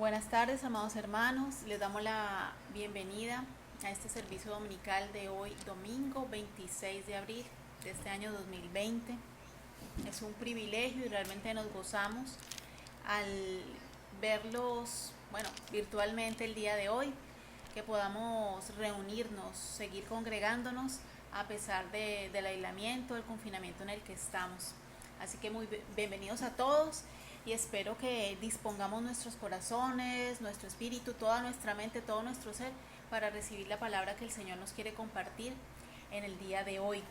Buenas tardes, amados hermanos. Les damos la bienvenida a este servicio dominical de hoy, domingo 26 de abril de este año 2020. Es un privilegio y realmente nos gozamos al verlos, virtualmente el día de hoy, que podamos reunirnos, seguir congregándonos a pesar del aislamiento, del confinamiento en el que estamos. Así que muy bienvenidos a todos y espero que dispongamos nuestros corazones, nuestro espíritu, toda nuestra mente, todo nuestro ser para recibir la palabra que el Señor nos quiere compartir en el día de hoy.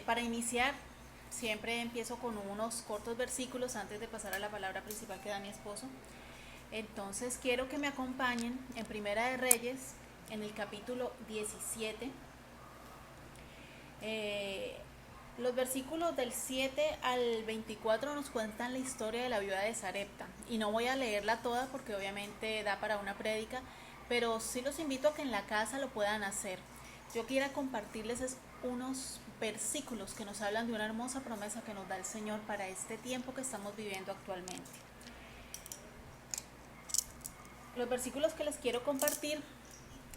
Para iniciar, siempre empiezo con unos cortos versículos antes de pasar a la palabra principal que da mi esposo. Entonces quiero que me acompañen en Primera de Reyes, en el capítulo 17. Los versículos del 7 al 24 nos cuentan la historia de la viuda de Sarepta. Y no voy a leerla toda porque obviamente da para una prédica, pero sí los invito a que en la casa lo puedan hacer. Yo quiero compartirles unos versículos que nos hablan de una hermosa promesa que nos da el Señor para este tiempo que estamos viviendo actualmente. Los versículos que les quiero compartir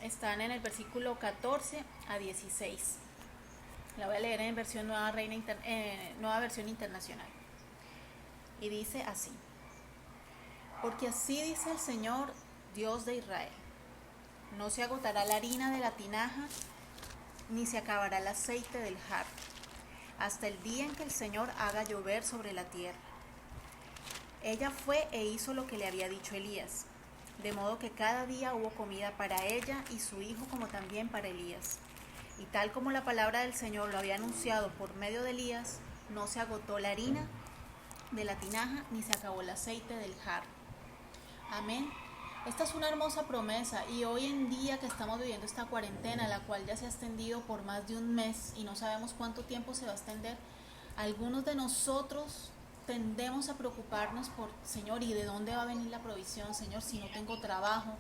están en el versículo 14 a 16. La voy a leer en versión nueva versión internacional. Y dice así: porque así dice el Señor, Dios de Israel: no se agotará la harina de la tinaja, ni se acabará el aceite del jarro, hasta el día en que el Señor haga llover sobre la tierra. Ella fue e hizo lo que le había dicho Elías, de modo que cada día hubo comida para ella y su hijo, como también para Elías. Y tal como la palabra del Señor lo había anunciado por medio de Elías, no se agotó la harina de la tinaja, ni se acabó el aceite del jarro. Amén. Esta es una hermosa promesa, y hoy en día que estamos viviendo esta cuarentena, la cual ya se ha extendido por más de un mes y no sabemos cuánto tiempo se va a extender, algunos de nosotros tendemos a preocuparnos por: Señor, ¿y de dónde va a venir la provisión? Señor, si no tengo trabajo,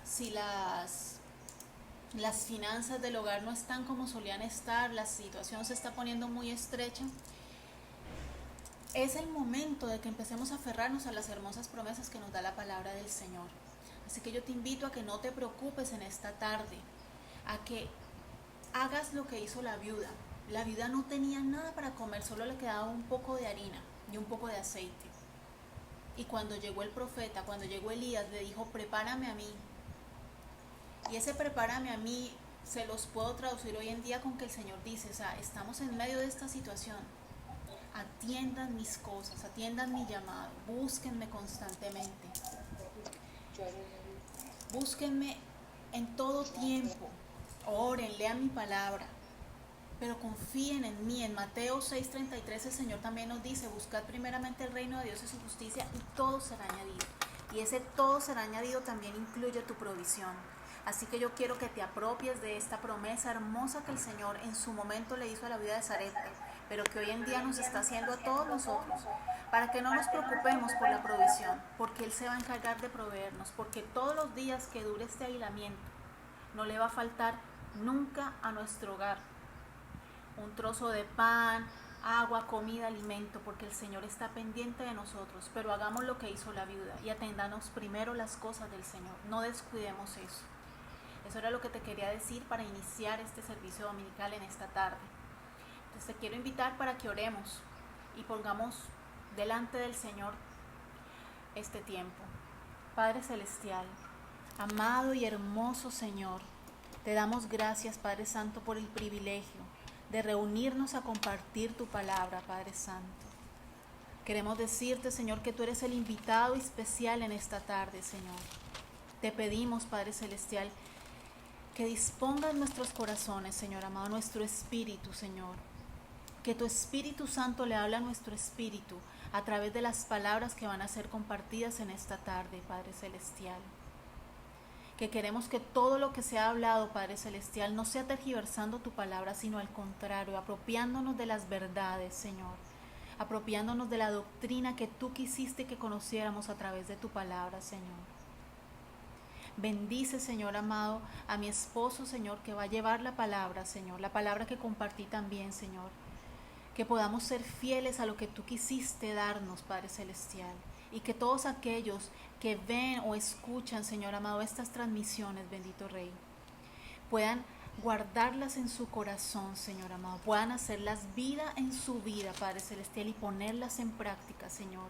si las finanzas del hogar no están como solían estar, la situación se está poniendo muy estrecha. Es el momento de que empecemos a aferrarnos a las hermosas promesas que nos da la palabra del Señor. Así que yo te invito a que no te preocupes en esta tarde, a que hagas lo que hizo la viuda. La viuda no tenía nada para comer, solo le quedaba un poco de harina y un poco de aceite. Y cuando llegó el profeta, cuando llegó Elías, le dijo: prepárame a mí. Y ese prepárame a mí se los puedo traducir hoy en día con que el Señor dice: estamos en medio de esta situación, atiendan mis cosas, atiendan mi llamado, búsquenme constantemente, búsquenme en todo tiempo, oren, lean mi palabra, pero confíen en mí. En Mateo 6:33 el Señor también nos dice: buscad primeramente el reino de Dios y su justicia, y todo será añadido. Y ese todo será añadido también incluye tu provisión. Así que yo quiero que te apropies de esta promesa hermosa que el Señor en su momento le hizo a la vida de Sarepta, pero que hoy en día nos está haciendo a todos nosotros, para que no nos preocupemos por la provisión, porque Él se va a encargar de proveernos, porque todos los días que dure este aislamiento no le va a faltar nunca a nuestro hogar un trozo de pan, agua, comida, alimento, porque el Señor está pendiente de nosotros. Pero hagamos lo que hizo la viuda y atendamos primero las cosas del Señor, no descuidemos eso. Eso era lo que te quería decir para iniciar este servicio dominical en esta tarde. Entonces te quiero invitar para que oremos y pongamos delante del Señor este tiempo. Padre Celestial, amado y hermoso Señor, te damos gracias, Padre Santo, por el privilegio de reunirnos a compartir tu palabra, Padre Santo. Queremos decirte, Señor, que tú eres el invitado especial en esta tarde, Señor. Te pedimos, Padre Celestial, que dispongas nuestros corazones, Señor amado, nuestro espíritu, Señor. Que tu Espíritu Santo le hable a nuestro espíritu a través de las palabras que van a ser compartidas en esta tarde, Padre Celestial. Que queremos que todo lo que se ha hablado, Padre Celestial, no sea tergiversando tu palabra, sino al contrario, apropiándonos de las verdades, Señor. Apropiándonos de la doctrina que tú quisiste que conociéramos a través de tu palabra, Señor. Bendice, Señor amado, a mi esposo, Señor, que va a llevar la palabra, Señor, la palabra que compartí también, Señor. Que podamos ser fieles a lo que tú quisiste darnos, Padre Celestial, y que todos aquellos que ven o escuchan, Señor amado, estas transmisiones, bendito Rey, puedan guardarlas en su corazón, Señor amado, puedan hacerlas vida en su vida, Padre Celestial, y ponerlas en práctica, Señor.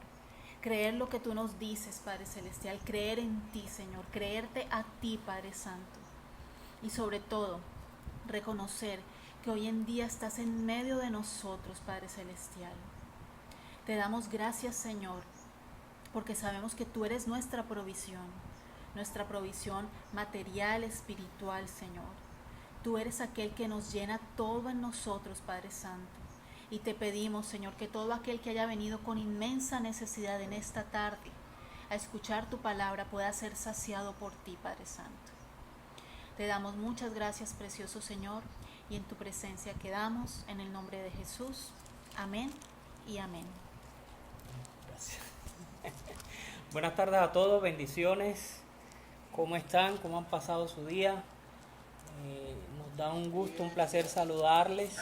Creer lo que tú nos dices, Padre Celestial, creer en ti, Señor, creerte a ti, Padre Santo. Y sobre todo, reconocer que hoy en día estás en medio de nosotros, Padre Celestial. Te damos gracias, Señor, porque sabemos que tú eres nuestra provisión material, espiritual, Señor. Tú eres aquel que nos llena todo en nosotros, Padre Santo. Y te pedimos, Señor, que todo aquel que haya venido con inmensa necesidad en esta tarde a escuchar tu palabra pueda ser saciado por ti, Padre Santo. Te damos muchas gracias, precioso Señor, y en tu presencia quedamos, en el nombre de Jesús. Amén y amén. Gracias. Buenas tardes a todos, bendiciones. ¿Cómo están? ¿Cómo han pasado su día? Nos da un gusto, un placer saludarles.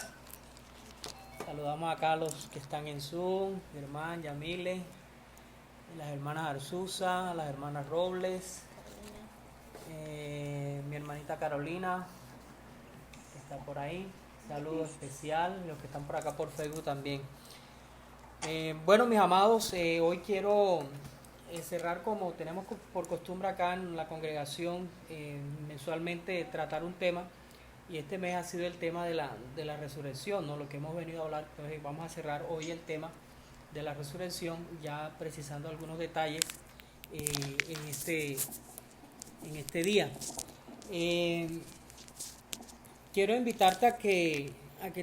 Saludamos acá a los que están en Zoom, mi hermana Yamile, las hermanas Arzusa, las hermanas Robles, mi hermanita Carolina, que está por ahí. Saludo especial, los que están por acá por Facebook también. Bueno, mis amados, hoy quiero cerrar, como tenemos por costumbre acá en la congregación, mensualmente tratar un tema, y este mes ha sido el tema de la resurrección, ¿no? Lo que hemos venido a hablar. Entonces vamos a cerrar hoy el tema de la resurrección, ya precisando algunos detalles en este día. Quiero invitarte a que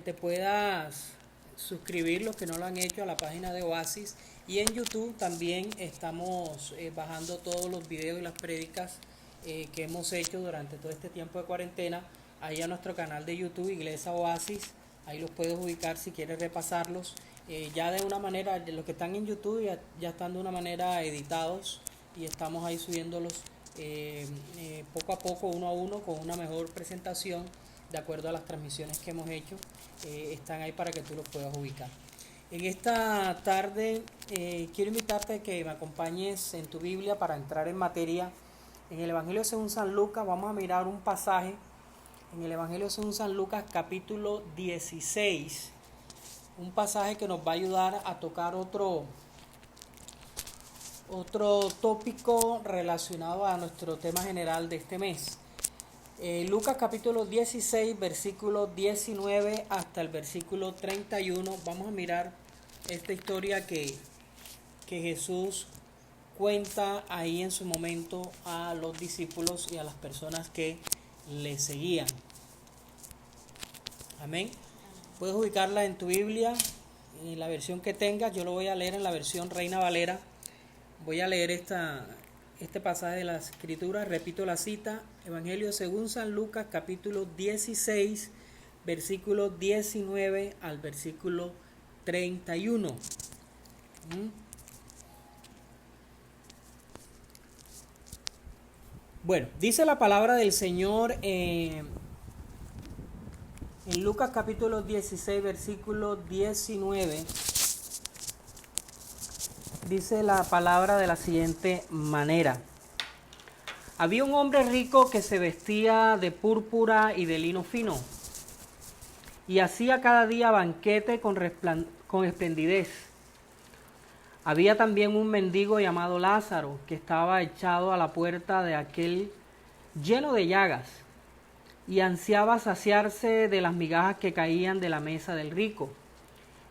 te puedas suscribir, los que no lo han hecho, a la página de Oasis, y en YouTube también estamos bajando todos los videos y las prédicas que hemos hecho durante todo este tiempo de cuarentena, ahí a nuestro canal de YouTube, Iglesia Oasis. Ahí los puedes ubicar si quieres repasarlos, ya de una manera, de los que están en YouTube ya están de una manera editados, y estamos ahí subiéndolos poco a poco, uno a uno, con una mejor presentación de acuerdo a las transmisiones que hemos hecho. Están ahí para que tú los puedas ubicar. En esta tarde quiero invitarte a que me acompañes en tu Biblia para entrar en materia. En el Evangelio según San Lucas vamos a mirar un pasaje. En el Evangelio según San Lucas, capítulo 16, un pasaje que nos va a ayudar a tocar otro tópico relacionado a nuestro tema general de este mes. Lucas capítulo 16, versículo 19 hasta el versículo 31. Vamos a mirar esta historia que Jesús cuenta ahí en su momento a los discípulos y a las personas que le seguían. Amén. Puedes ubicarla en tu Biblia, en la versión que tengas. Yo lo voy a leer en la versión Reina Valera. Voy a leer este pasaje de las Escrituras. Repito la cita: Evangelio según San Lucas, capítulo 16, versículo 19 al versículo 31. Bueno, dice la palabra del Señor en Lucas capítulo 16, versículo 19. Dice la palabra de la siguiente manera: había un hombre rico que se vestía de púrpura y de lino fino, y hacía cada día banquete con esplendidez. Había también un mendigo llamado Lázaro, que estaba echado a la puerta de aquel, lleno de llagas, y ansiaba saciarse de las migajas que caían de la mesa del rico.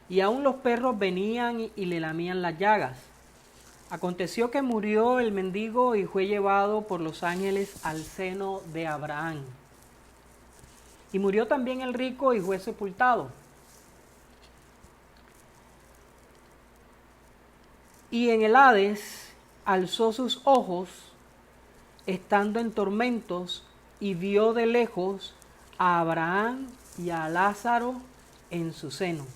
Y aun los perros venían y le lamían las llagas. Aconteció que murió el mendigo y fue llevado por los ángeles al seno de Abraham. Y murió también el rico y fue sepultado. Y en el Hades alzó sus ojos, estando en tormentos, y vio de lejos a Abraham y a Lázaro en su seno.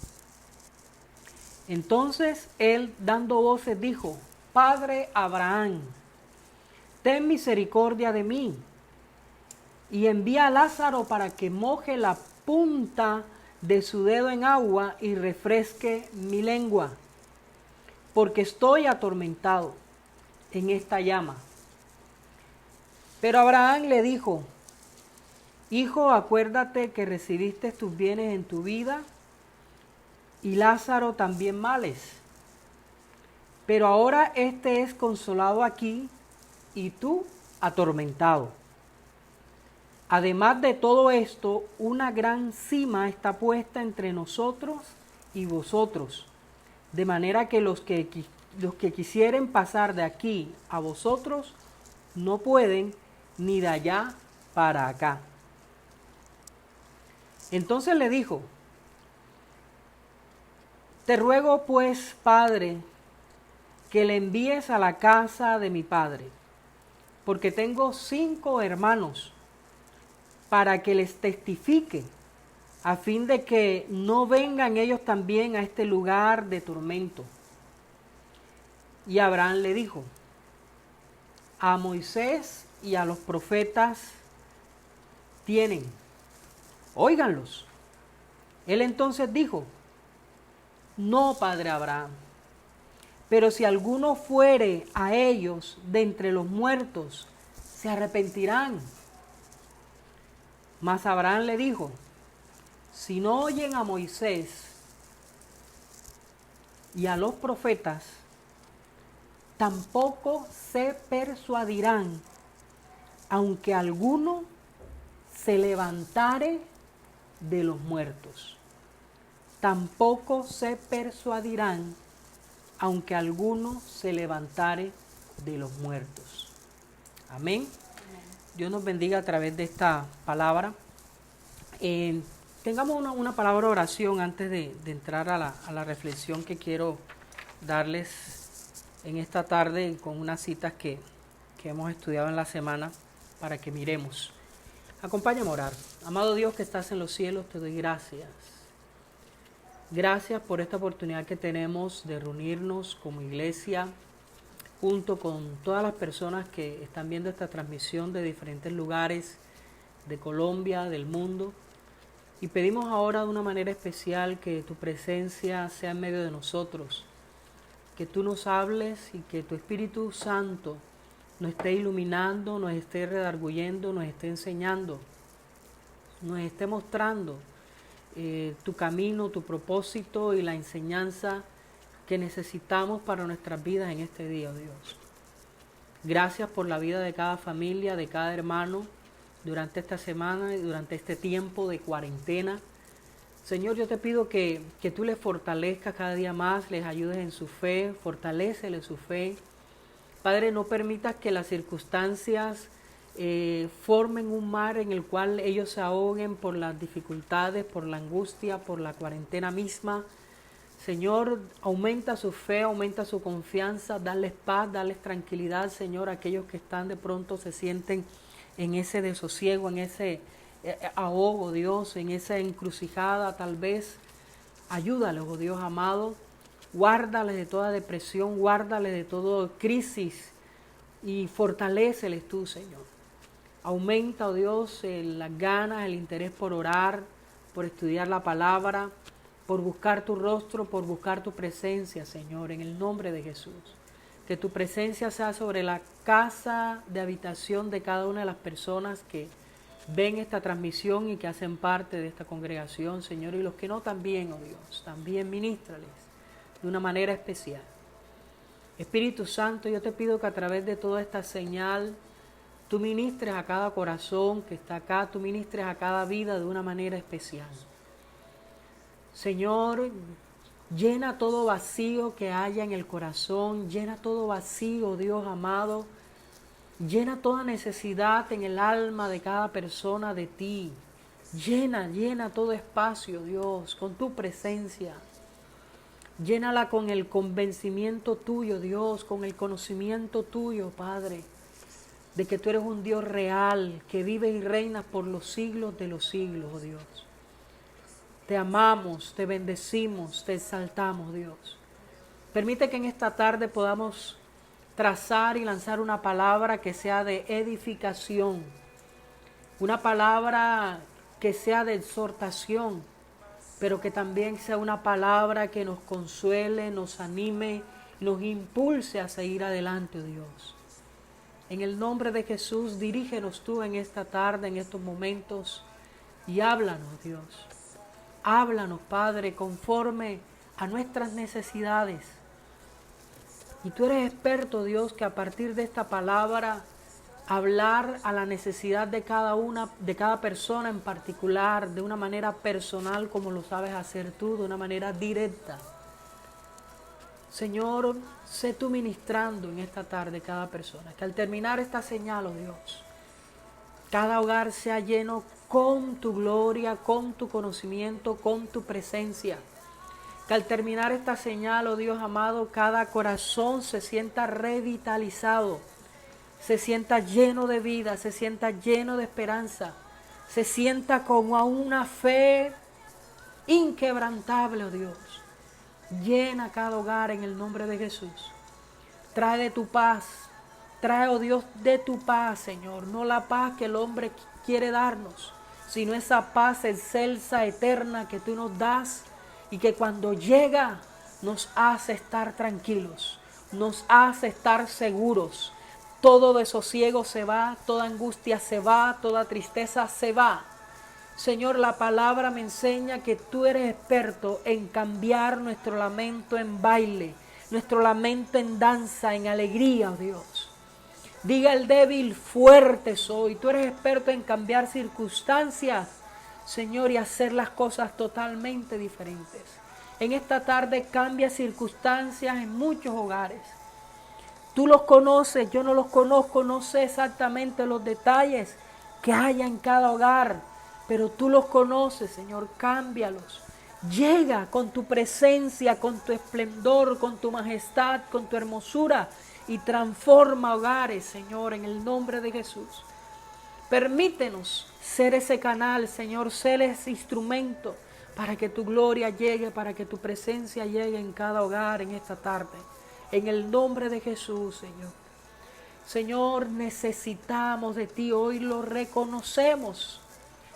Entonces él, dando voces, dijo: Padre Abraham, ten misericordia de mí, y envía a Lázaro para que moje la punta de su dedo en agua y refresque mi lengua, porque estoy atormentado en esta llama. Pero Abraham le dijo: Hijo, acuérdate que recibiste tus bienes en tu vida y Lázaro también males. Pero ahora este es consolado aquí y tú atormentado. Además de todo esto, una gran sima está puesta entre nosotros y vosotros, de manera que los que quisieren pasar de aquí a vosotros no pueden, ni de allá para acá. Entonces le dijo: Te ruego pues, Padre, que le envíes a la casa de mi padre, porque tengo 5 hermanos, para que les testifique, a fin de que no vengan ellos también a este lugar de tormento. Y Abraham le dijo: A Moisés y a los profetas tienen, óiganlos. Él entonces dijo: No, padre Abraham, pero si alguno fuere a ellos de entre los muertos, se arrepentirán. Mas Abraham le dijo: Si no oyen a Moisés y a los profetas, tampoco se persuadirán, aunque alguno se levantare de los muertos. Tampoco se persuadirán, aunque alguno se levantare de los muertos. Amén. Dios nos bendiga a través de esta palabra. Tengamos una palabra de oración antes de entrar a la reflexión que quiero darles en esta tarde con unas citas que hemos estudiado en la semana para que miremos. Acompáñame a orar. Amado Dios que estás en los cielos, te doy gracias. Gracias por esta oportunidad que tenemos de reunirnos como iglesia junto con todas las personas que están viendo esta transmisión de diferentes lugares de Colombia, del mundo. Y pedimos ahora de una manera especial que tu presencia sea en medio de nosotros, que tú nos hables y que tu Espíritu Santo nos esté iluminando, nos esté redarguyendo, nos esté enseñando, nos esté mostrando tu camino, tu propósito y la enseñanza que necesitamos para nuestras vidas en este día, oh Dios. Gracias por la vida de cada familia, de cada hermano durante esta semana y durante este tiempo de cuarentena. Señor, yo te pido que tú les fortalezcas cada día más, les ayudes en su fe, fortaléceles su fe. Padre, no permitas que las circunstancias formen un mar en el cual ellos se ahoguen por las dificultades, por la angustia, por la cuarentena misma. Señor, aumenta su fe, aumenta su confianza, darles paz, darles tranquilidad, Señor, a aquellos que están de pronto se sienten en ese desosiego, en ese ahogo, Dios, en esa encrucijada tal vez. Ayúdales, oh Dios amado, guárdales de toda depresión, guárdales de toda crisis y fortaléceles tú, Señor. Aumenta, oh Dios, las ganas, el interés por orar, por estudiar la palabra, por buscar tu rostro, por buscar tu presencia, Señor, en el nombre de Jesús. Que tu presencia sea sobre la casa de habitación de cada una de las personas que ven esta transmisión y que hacen parte de esta congregación, Señor, y los que no también, oh Dios, también ministrales de una manera especial. Espíritu Santo, yo te pido que a través de toda esta señal, tú ministres a cada corazón que está acá, tú ministres a cada vida de una manera especial. Señor, llena todo vacío que haya en el corazón, llena todo vacío, Dios amado, llena toda necesidad en el alma de cada persona de ti. Llena todo espacio, Dios, con tu presencia. Llénala con el convencimiento tuyo, Dios, con el conocimiento tuyo, Padre, de que tú eres un Dios real, que vive y reina por los siglos de los siglos, oh Dios. Te amamos, te bendecimos, te exaltamos, Dios. Permite que en esta tarde podamos trazar y lanzar una palabra que sea de edificación, una palabra que sea de exhortación, pero que también sea una palabra que nos consuele, nos anime nos impulse a seguir adelante, oh Dios. En el nombre de Jesús, dirígenos tú en esta tarde, en estos momentos, y háblanos, Dios. Háblanos, Padre, conforme a nuestras necesidades. Y tú eres experto, Dios, que a partir de esta palabra, hablar a la necesidad de cada persona en particular, de una manera personal, como lo sabes hacer tú, de una manera directa. Señor, sé tú ministrando en esta tarde cada persona, que al terminar esta señal, oh Dios, cada hogar sea lleno con tu gloria, con tu conocimiento, con tu presencia. Que al terminar esta señal, oh Dios amado, cada corazón se sienta revitalizado, se sienta lleno de vida, se sienta lleno de esperanza, se sienta como a una fe inquebrantable, oh Dios. Llena cada hogar en el nombre de Jesús. Trae de tu paz. Trae, oh Dios, de tu paz, Señor. No la paz que el hombre quiere darnos, sino esa paz excelsa, eterna que tú nos das y que cuando llega nos hace estar tranquilos, nos hace estar seguros. Todo desosiego se va, toda angustia se va, toda tristeza se va. Señor, la palabra me enseña que tú eres experto en cambiar nuestro lamento en baile, nuestro lamento en danza, en alegría, oh Dios. Diga el débil, fuerte soy. Tú eres experto en cambiar circunstancias, Señor, y hacer las cosas totalmente diferentes. En esta tarde cambia circunstancias en muchos hogares. Tú los conoces, yo no los conozco, no sé exactamente los detalles que haya en cada hogar, pero tú los conoces, Señor, cámbialos. Llega con tu presencia, con tu esplendor, con tu majestad, con tu hermosura y transforma hogares, Señor, en el nombre de Jesús. Permítenos ser ese canal, Señor, ser ese instrumento para que tu gloria llegue, para que tu presencia llegue en cada hogar en esta tarde. En el nombre de Jesús, Señor. Señor, necesitamos de ti, hoy lo reconocemos.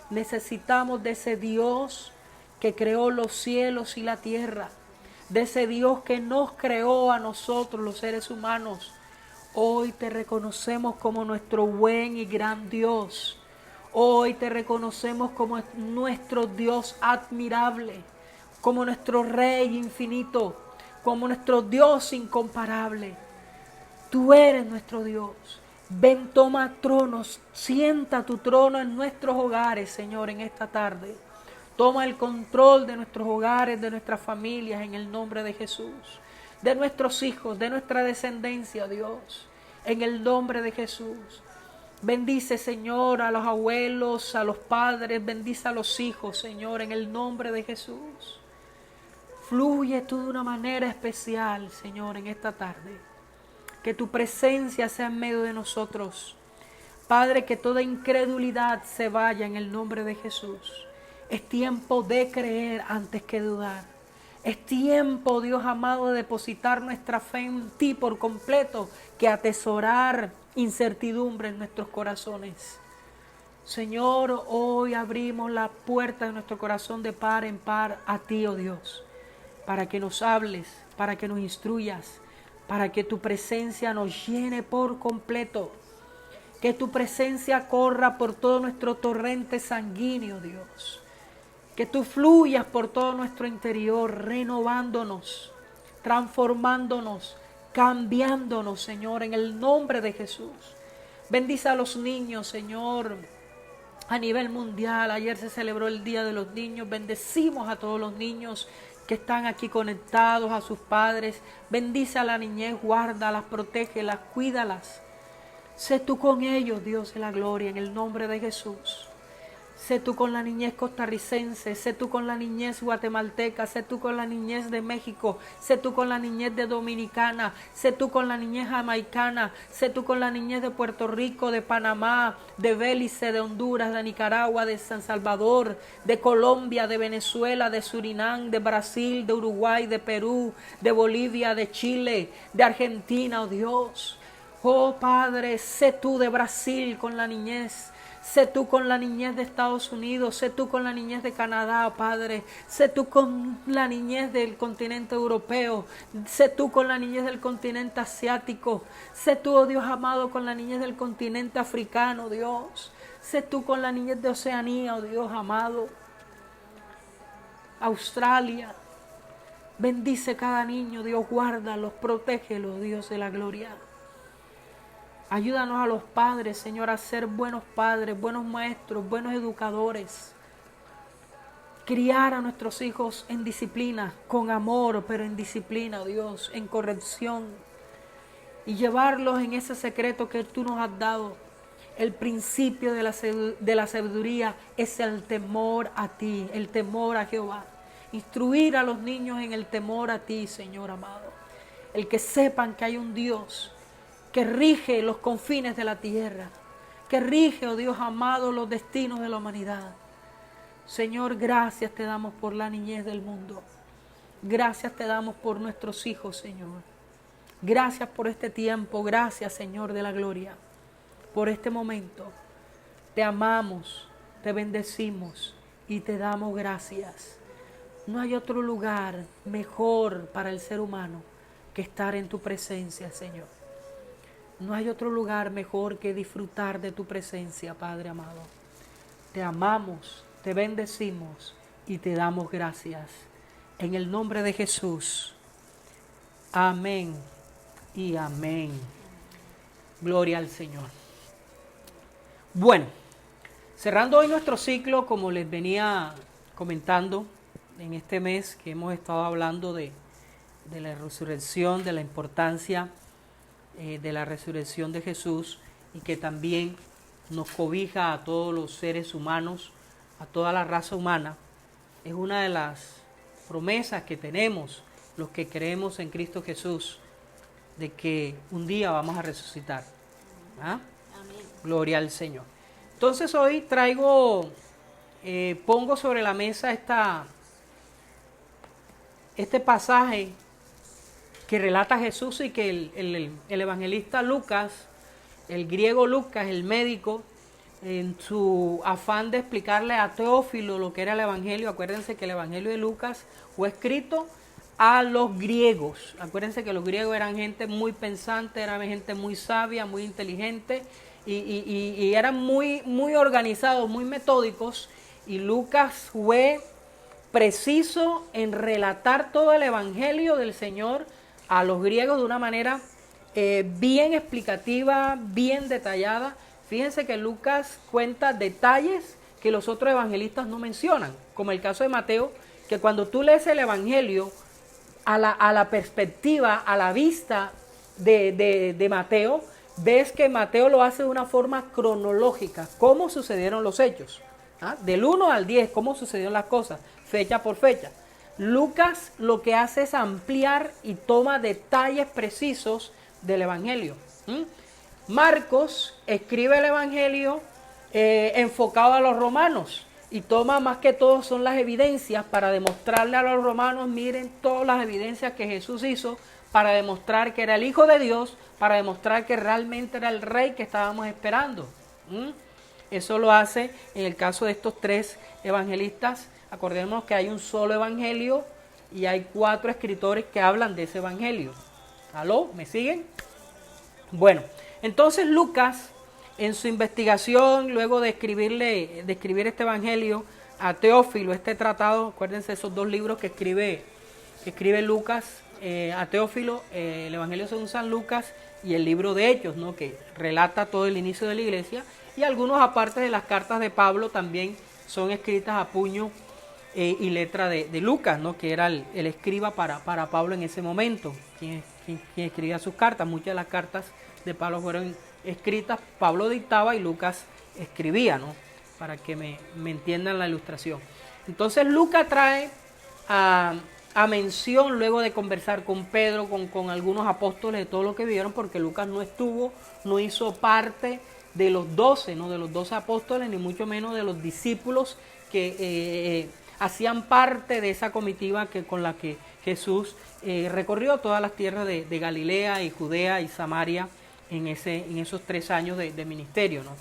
Necesitamos de ese Dios que creó los cielos y la tierra, de ese Dios que nos creó a nosotros, los seres humanos. Hoy te reconocemos como nuestro buen y gran Dios. Hoy te reconocemos como nuestro Dios admirable, como nuestro Rey infinito, como nuestro Dios incomparable. Tú eres nuestro Dios. Ven, toma tronos, sienta tu trono en nuestros hogares, Señor, en esta tarde. Toma el control de nuestros hogares, de nuestras familias, en el nombre de Jesús. De nuestros hijos, de nuestra descendencia, Dios, en el nombre de Jesús. Bendice, Señor, a los abuelos, a los padres, bendice a los hijos, Señor, en el nombre de Jesús. Fluye tú de una manera especial, Señor, en esta tarde. Que tu presencia sea en medio de nosotros. Padre, que toda incredulidad se vaya en el nombre de Jesús. Es tiempo de creer antes que dudar. Es tiempo, Dios amado, de depositar nuestra fe en ti por completo, que atesorar incertidumbre en nuestros corazones. Señor, hoy abrimos la puerta de nuestro corazón de par en par a ti, oh Dios, para que nos hables, para que nos instruyas, para que tu presencia nos llene por completo, que tu presencia corra por todo nuestro torrente sanguíneo, Dios, que tú fluyas por todo nuestro interior, renovándonos, transformándonos, cambiándonos, Señor, en el nombre de Jesús. Bendice a los niños, Señor, a nivel mundial. Ayer se celebró el Día de los Niños. Bendecimos a todos los niños que están aquí conectados, a sus padres. Bendice a la niñez, guárdalas, protégelas, cuídalas. Sé tú con ellos, Dios de la gloria, en el nombre de Jesús. Sé tú con la niñez costarricense, sé tú con la niñez guatemalteca, sé tú con la niñez de México, sé tú con la niñez de Dominicana, sé tú con la niñez jamaicana, sé tú con la niñez de Puerto Rico, de Panamá, de Belice, de Honduras, de Nicaragua, de San Salvador, de Colombia, de Venezuela, de Surinam, de Brasil, de Uruguay, de Perú, de Bolivia, de Chile, de Argentina, oh Dios. Oh Padre, sé tú de Brasil con la niñez. Sé tú con la niñez de Estados Unidos, sé tú con la niñez de Canadá, Padre. Sé tú con la niñez del continente europeo, sé tú con la niñez del continente asiático. Sé tú, oh Dios amado, con la niñez del continente africano, Dios. Sé tú con la niñez de Oceanía, oh Dios amado. Australia. Bendice cada niño, Dios, guárdalos, protégelos, Dios de la gloria. Ayúdanos a los padres, Señor, a ser buenos padres, buenos maestros, buenos educadores. Criar a nuestros hijos en disciplina, con amor, pero en disciplina, Dios, en corrección. Y llevarlos en ese secreto que tú nos has dado. El principio de la sabiduría es el temor a ti, el temor a Jehová. Instruir a los niños en el temor a ti, Señor amado. El que sepan que hay un Dios que rige los confines de la tierra, que rige, oh Dios amado, los destinos de la humanidad. Señor, gracias te damos por la niñez del mundo. Gracias te damos por nuestros hijos, Señor. Gracias por este tiempo. Gracias, Señor de la gloria, por este momento. Te amamos, te bendecimos y te damos gracias. No hay otro lugar mejor para el ser humano que estar en tu presencia, Señor. No hay otro lugar mejor que disfrutar de tu presencia, Padre amado. Te amamos, te bendecimos y te damos gracias. En el nombre de Jesús. Amén y amén. Gloria al Señor. Bueno, cerrando hoy nuestro ciclo, como les venía comentando en este mes que hemos estado hablando de la resurrección, de la importancia de la resurrección de Jesús, y que también nos cobija a todos los seres humanos, a toda la raza humana. Es una de las promesas que tenemos los que creemos en Cristo Jesús, de que un día vamos a resucitar. ¿Ah? Amén. Gloria al Señor. Entonces hoy pongo sobre la mesa este pasaje que relata Jesús, y que el evangelista Lucas, el griego Lucas, el médico, en su afán de explicarle a Teófilo lo que era el evangelio. Acuérdense que el evangelio de Lucas fue escrito a los griegos. Acuérdense que los griegos eran gente muy pensante, eran gente muy sabia, muy inteligente, y eran muy, muy organizados, muy metódicos. Y Lucas fue preciso en relatar todo el evangelio del Señor a los griegos de una manera bien explicativa, bien detallada. Fíjense que Lucas cuenta detalles que los otros evangelistas no mencionan, como el caso de Mateo, que cuando tú lees el evangelio a la perspectiva, a la vista de Mateo, ves que Mateo lo hace de una forma cronológica, cómo sucedieron los hechos, ¿ah? Del 1 al 10, cómo sucedieron las cosas, fecha por fecha. Lucas lo que hace es ampliar y toma detalles precisos del evangelio. Marcos escribe el evangelio enfocado a los romanos, y toma más que todo son las evidencias para demostrarle a los romanos: miren todas las evidencias que Jesús hizo para demostrar que era el Hijo de Dios, para demostrar que realmente era el Rey que estábamos esperando. Eso lo hace en el caso de estos tres evangelistas. Acordémonos que hay un solo evangelio y hay 4 escritores que hablan de ese evangelio. ¿Aló? ¿Me siguen? Bueno, entonces Lucas, en su investigación, luego de escribir este evangelio a Teófilo, este tratado, acuérdense esos 2 libros que escribe Lucas a Teófilo, el evangelio según San Lucas y el libro de Hechos, ¿no?, que relata todo el inicio de la iglesia, y algunos aparte de las cartas de Pablo también son escritas a puño y letra de Lucas, ¿no?, que era el escriba para Pablo en ese momento, quien escribía sus cartas. Muchas de las cartas de Pablo fueron escritas, Pablo dictaba y Lucas escribía, ¿no?, para que me entiendan la ilustración. Entonces Lucas trae a mención, luego de conversar con Pedro, con algunos apóstoles, de todo lo que vivieron, porque Lucas no hizo parte de los 12, no de los 12 apóstoles, ni mucho menos de los discípulos que hacían parte de esa comitiva con la que Jesús recorrió todas las tierras de Galilea y Judea y Samaria en esos 3 años de ministerio, ¿no?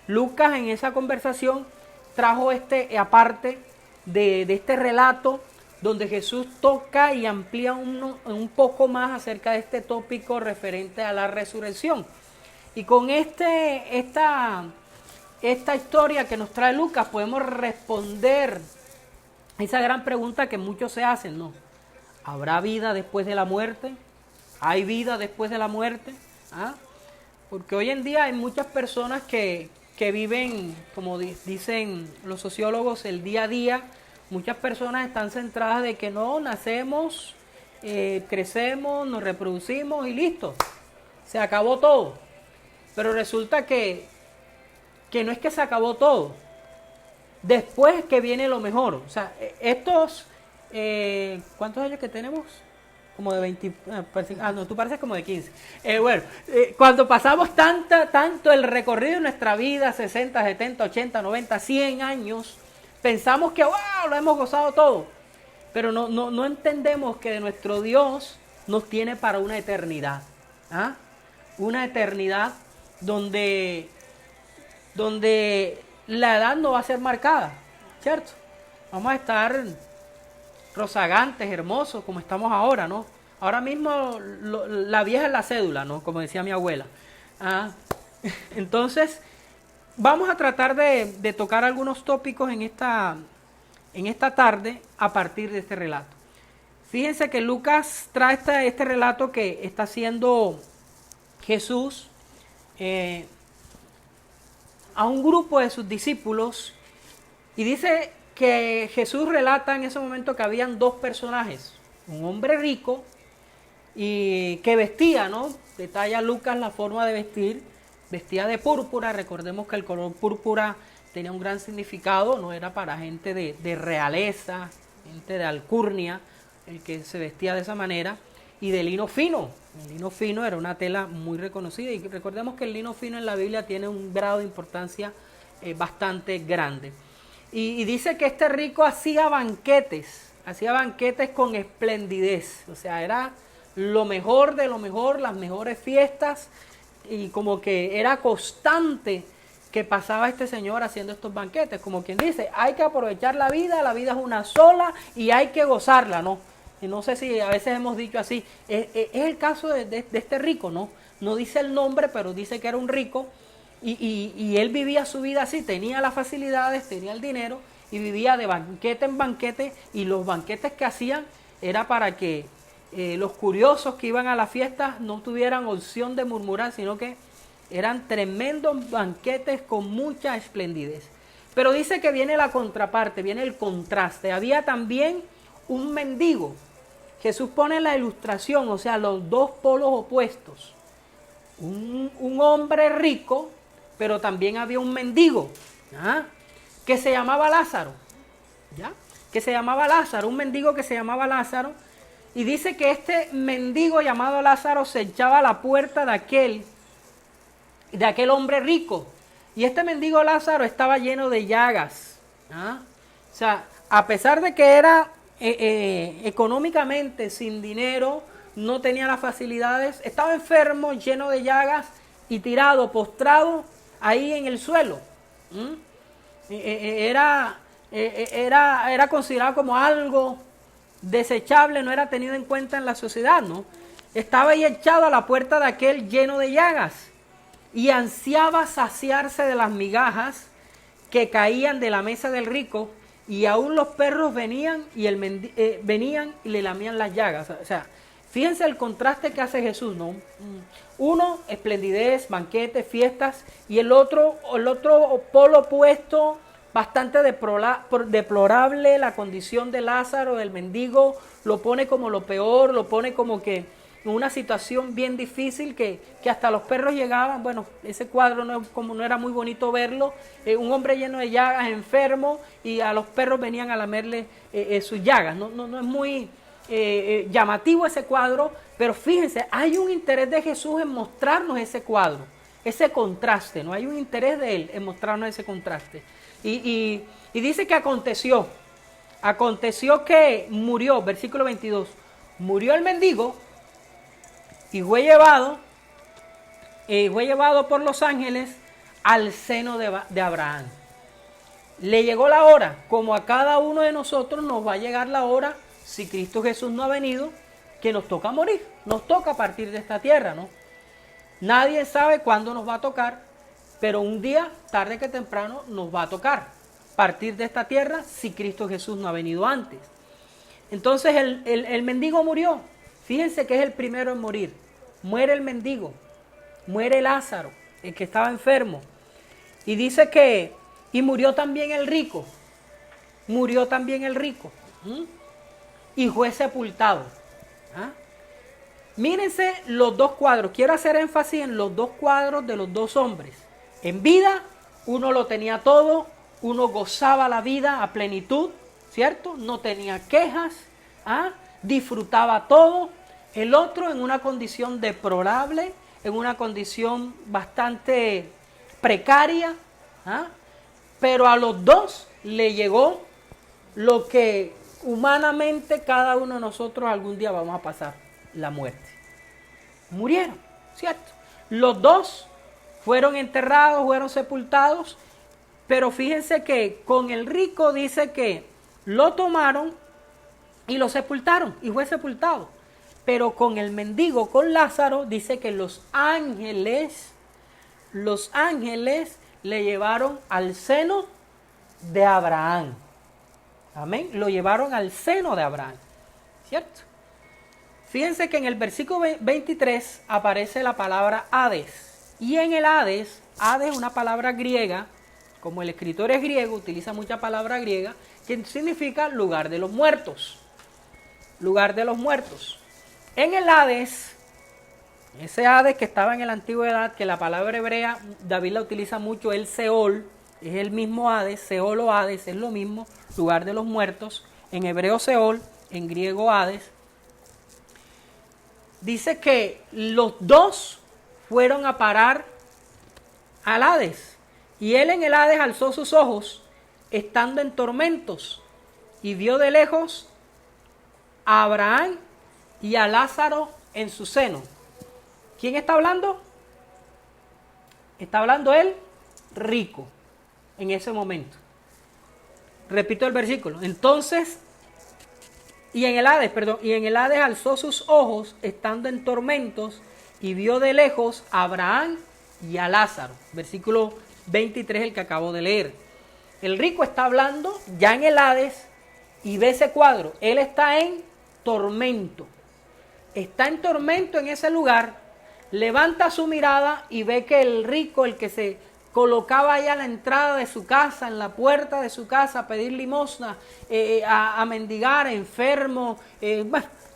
Lucas en esa conversación trajo aparte de este relato donde Jesús toca y amplía un poco más acerca de este tópico referente a la resurrección. Y con esta historia que nos trae Lucas podemos responder esa gran pregunta que muchos se hacen, ¿no? ¿Habrá vida después de la muerte? ¿Hay vida después de la muerte? ¿Ah? Porque hoy en día hay muchas personas que viven, como dicen los sociólogos, el día a día. Muchas personas están centradas de que no, nacemos, crecemos, nos reproducimos y listo, se acabó todo. Pero resulta que no es que se acabó todo. Después que viene lo mejor. O sea, estos, ¿cuántos años que tenemos? Como de 20, no, tú pareces como de 15. Cuando pasamos tanto el recorrido de nuestra vida, 60, 70, 80, 90, 100 años, pensamos que, wow, lo hemos gozado todo. Pero no entendemos que nuestro Dios nos tiene para una eternidad. ¿Ah? Una eternidad donde la edad no va a ser marcada, ¿cierto? Vamos a estar rozagantes, hermosos, como estamos ahora, ¿no? Ahora mismo la vieja es la cédula, ¿no? Como decía mi abuela. Entonces, vamos a tratar de tocar algunos tópicos en esta tarde a partir de este relato. Fíjense que Lucas trae este relato que está haciendo Jesús a un grupo de sus discípulos y dice que Jesús relata en ese momento que habían dos personajes, un hombre rico y que vestía, ¿no? Detalla Lucas la forma de vestir, vestía de púrpura. Recordemos que el color púrpura tenía un gran significado, no era para gente de realeza, gente de alcurnia, el que se vestía de esa manera, y de lino fino. El lino fino era una tela muy reconocida y recordemos que el lino fino en la Biblia tiene un grado de importancia bastante grande. Y dice que este rico hacía banquetes con esplendidez, o sea, era lo mejor de lo mejor, las mejores fiestas, y como que era constante que pasaba este señor haciendo estos banquetes, como quien dice, hay que aprovechar la vida es una sola y hay que gozarla, ¿no? Y no sé si a veces hemos dicho así, es el caso de este rico, ¿no? No dice el nombre, pero dice que era un rico. Y él vivía su vida así, tenía las facilidades, tenía el dinero y vivía de banquete en banquete, y los banquetes que hacían era para que los curiosos que iban a las fiestas no tuvieran opción de murmurar, sino que eran tremendos banquetes con mucha esplendidez. Pero dice que viene la contraparte, viene el contraste. Había también un mendigo. Jesús pone la ilustración, o sea, los dos polos opuestos. Un hombre rico, pero también había un mendigo, que se llamaba Lázaro, un mendigo que se llamaba Lázaro, y dice que este mendigo llamado Lázaro se echaba a la puerta de aquel hombre rico, y este mendigo Lázaro estaba lleno de llagas, o sea, a pesar de que era económicamente sin dinero, no tenía las facilidades, estaba enfermo, lleno de llagas y tirado, postrado ahí en el suelo. Era considerado como algo desechable, no era tenido en cuenta en la sociedad, ¿no? Estaba ahí echado a la puerta de aquel lleno de llagas y ansiaba saciarse de las migajas que caían de la mesa del rico, y aún los perros venían y le lamían las llagas. O sea, fíjense el contraste que hace Jesús, ¿no? Uno, esplendidez, banquetes, fiestas, y el otro polo opuesto, bastante deplorable, la condición de Lázaro, del mendigo, lo pone como lo peor, lo pone como que en una situación bien difícil que hasta los perros llegaban. Bueno, ese cuadro no era muy bonito verlo, un hombre lleno de llagas, enfermo, y a los perros venían a lamerle sus llagas. No es muy llamativo ese cuadro, pero fíjense, hay un interés de Jesús en mostrarnos ese cuadro, ese contraste, ¿no? Hay un interés de él en mostrarnos ese contraste. Y dice que aconteció que murió, versículo 22, murió el mendigo y fue llevado por los ángeles al seno de Abraham. Le llegó la hora, como a cada uno de nosotros nos va a llegar la hora, si Cristo Jesús no ha venido, que nos toca morir, nos toca partir de esta tierra, ¿no? Nadie sabe cuándo nos va a tocar, pero un día, tarde que temprano, nos va a tocar partir de esta tierra si Cristo Jesús no ha venido antes. Entonces el mendigo murió. Fíjense que es el primero en morir. Muere el mendigo, muere Lázaro, el que estaba enfermo. Y dice que, y murió también el rico, murió también el rico. Y fue sepultado. ¿Ah? Mírense los dos cuadros. Quiero hacer énfasis en los dos cuadros de los dos hombres. En vida, uno lo tenía todo, uno gozaba la vida a plenitud, ¿cierto? No tenía quejas, disfrutaba todo. El otro en una condición deplorable, en una condición bastante precaria, pero a los dos le llegó lo que humanamente cada uno de nosotros algún día vamos a pasar, la muerte. Murieron, ¿cierto? Los dos fueron enterrados, fueron sepultados, pero fíjense que con el rico dice que lo tomaron y lo sepultaron y fue sepultado. Pero con el mendigo, con Lázaro, dice que los ángeles le llevaron al seno de Abraham. Amén. Lo llevaron al seno de Abraham. ¿Cierto? Fíjense que en el versículo 23 aparece la palabra Hades. Y en el Hades es una palabra griega, como el escritor es griego, utiliza mucha palabra griega, que significa lugar de los muertos. Lugar de los muertos. En el Hades, ese Hades que estaba en la antigüedad, que la palabra hebrea, David la utiliza mucho, el Seol, es el mismo Hades, Seol o Hades, es lo mismo, lugar de los muertos, en hebreo Seol, en griego Hades. Dice que los dos fueron a parar al Hades, y él en el Hades alzó sus ojos, estando en tormentos, y vio de lejos a Abraham y a Lázaro en su seno. ¿Quién está hablando? Está hablando el rico en ese momento. Repito el versículo. Entonces, y en el Hades alzó sus ojos, estando en tormentos, y vio de lejos a Abraham y a Lázaro. Versículo 23, el que acabo de leer. El rico está hablando ya en el Hades y ve ese cuadro. Él está en tormento. Está en tormento en ese lugar, levanta su mirada y ve que el rico, el que se colocaba allá a la entrada de su casa, en la puerta de su casa, a pedir limosna, a mendigar, enfermo,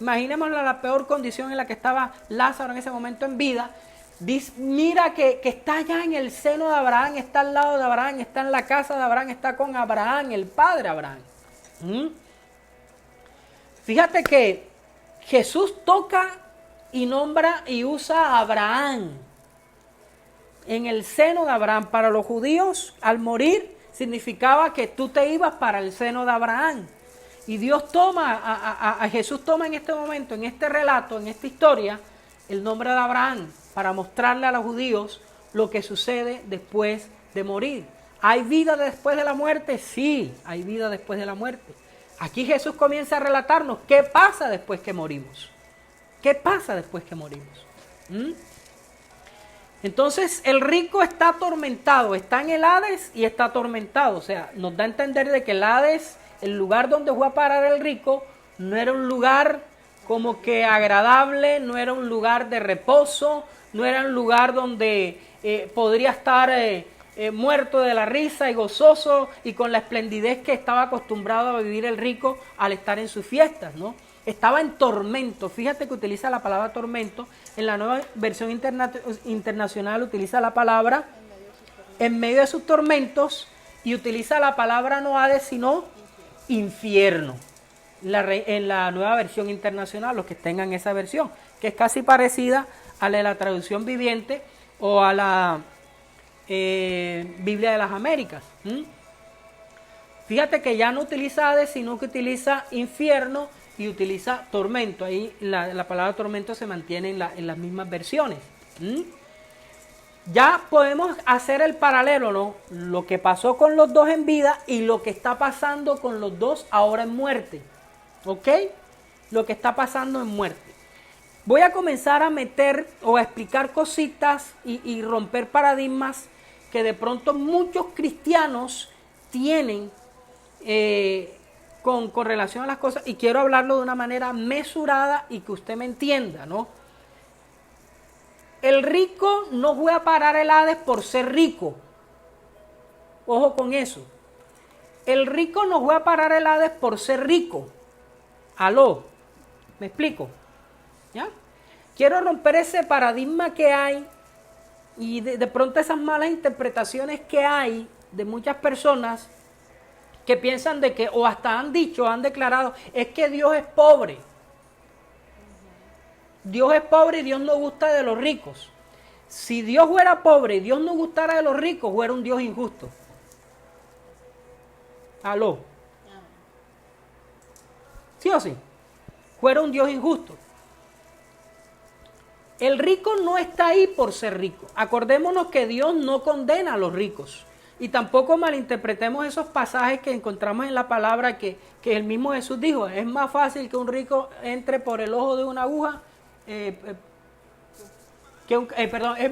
imaginémonos la peor condición en la que estaba Lázaro en ese momento en vida. Dice, mira que está allá en el seno de Abraham, está al lado de Abraham, está en la casa de Abraham, está con Abraham, el padre Abraham. Fíjate que Jesús toca y nombra y usa a Abraham en el seno de Abraham. Para los judíos, al morir, significaba que tú te ibas para el seno de Abraham. Y Dios toma, a Jesús toma en este momento, en este relato, en esta historia, el nombre de Abraham, para mostrarle a los judíos lo que sucede después de morir. ¿Hay vida después de la muerte? Sí, hay vida después de la muerte. Aquí Jesús comienza a relatarnos qué pasa después que morimos. ¿Qué pasa después que morimos? Entonces el rico está atormentado, está en el Hades y está atormentado. O sea, nos da a entender de que el Hades, el lugar donde fue a parar el rico, no era un lugar como que agradable, no era un lugar de reposo, no era un lugar donde podría estar muerto de la risa y gozoso y con la esplendidez que estaba acostumbrado a vivir el rico al estar en sus fiestas, ¿no? Estaba en tormento. Fíjate que utiliza la palabra tormento. En la nueva versión internacional utiliza la palabra en medio de sus tormentos y utiliza la palabra no Hades sino infierno. En la nueva versión internacional, los que tengan esa versión, que es casi parecida a la de la traducción viviente o a la Biblia de las Américas. Fíjate que ya no utiliza Hades, sino que utiliza infierno y utiliza tormento. Ahí la palabra tormento se mantiene en las mismas versiones. ya podemos hacer el paralelo, ¿no? Lo que pasó con los dos en vida y lo que está pasando con los dos ahora en muerte. ¿Ok? Lo que está pasando en muerte. Voy a comenzar a meter o a explicar cositas y romper paradigmas que de pronto muchos cristianos tienen con relación a las cosas, y quiero hablarlo de una manera mesurada y que usted me entienda, ¿no? El rico no fue a parar el Hades por ser rico. Ojo con eso. El rico no fue a parar el Hades por ser rico. Aló, ¿me explico? ¿Ya? Quiero romper ese paradigma que hay y de pronto esas malas interpretaciones que hay de muchas personas que piensan de que, o hasta han dicho, han declarado, es que Dios es pobre. Dios es pobre y Dios no gusta de los ricos. Si Dios fuera pobre y Dios no gustara de los ricos, fuera un Dios injusto. Aló. ¿Sí o sí? Fuera un Dios injusto. El rico no está ahí por ser rico. Acordémonos que Dios no condena a los ricos. Y tampoco malinterpretemos esos pasajes que encontramos en la palabra que el mismo Jesús dijo. Es más fácil que un rico entre por el ojo de una aguja. Es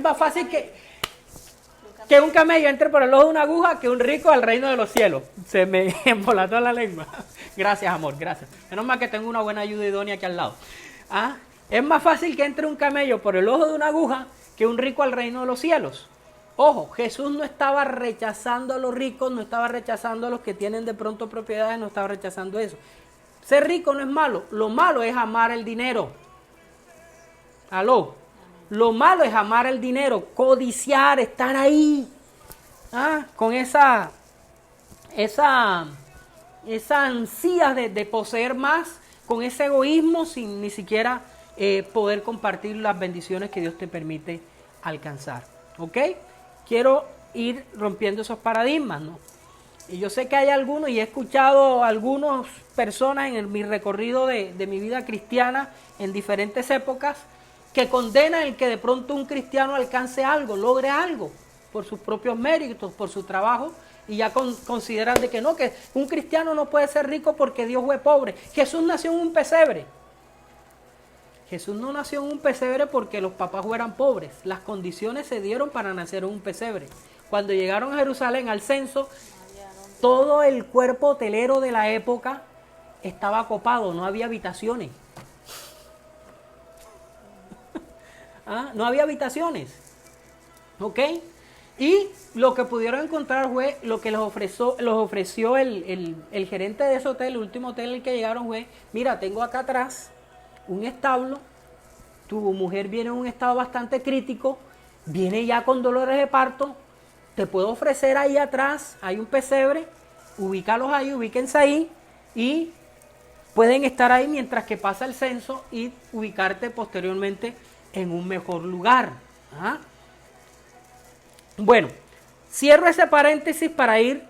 más fácil que un camello entre por el ojo de una aguja que un rico al reino de los cielos. Se me embolató la lengua. Gracias, amor, gracias. Menos mal que tengo una buena ayuda idónea aquí al lado. ¿Ah? Es más fácil que entre un camello por el ojo de una aguja que un rico al reino de los cielos. Ojo, Jesús no estaba rechazando a los ricos, no estaba rechazando a los que tienen de pronto propiedades, no estaba rechazando eso. Ser rico no es malo, lo malo es amar el dinero. Aló, lo malo es amar el dinero, codiciar, estar ahí, con esa ansia de poseer más, con ese egoísmo sin ni siquiera poder compartir las bendiciones que Dios te permite alcanzar. ¿Ok? Quiero ir rompiendo esos paradigmas, ¿no? Y yo sé que hay algunos, y he escuchado a algunas personas en mi recorrido de mi vida cristiana en diferentes épocas, que condenan el que de pronto un cristiano alcance algo, logre algo, por sus propios méritos, por su trabajo, y ya consideran de que no, que un cristiano no puede ser rico porque Dios fue pobre. Jesús nació en un pesebre. Jesús no nació en un pesebre porque los papás fueran pobres. Las condiciones se dieron para nacer en un pesebre. Cuando llegaron a Jerusalén al censo, todo el cuerpo hotelero de la época estaba copado, no había habitaciones. No había habitaciones. ¿Ok? Y lo que pudieron encontrar fue lo que les ofreció el gerente de ese hotel, el último hotel en el que llegaron fue, mira, tengo acá atrás un establo, tu mujer viene en un estado bastante crítico, viene ya con dolores de parto, te puedo ofrecer ahí atrás, hay un pesebre, ubícalos ahí, ubíquense ahí y pueden estar ahí mientras que pasa el censo y ubicarte posteriormente en un mejor lugar. Bueno, cierro ese paréntesis para ir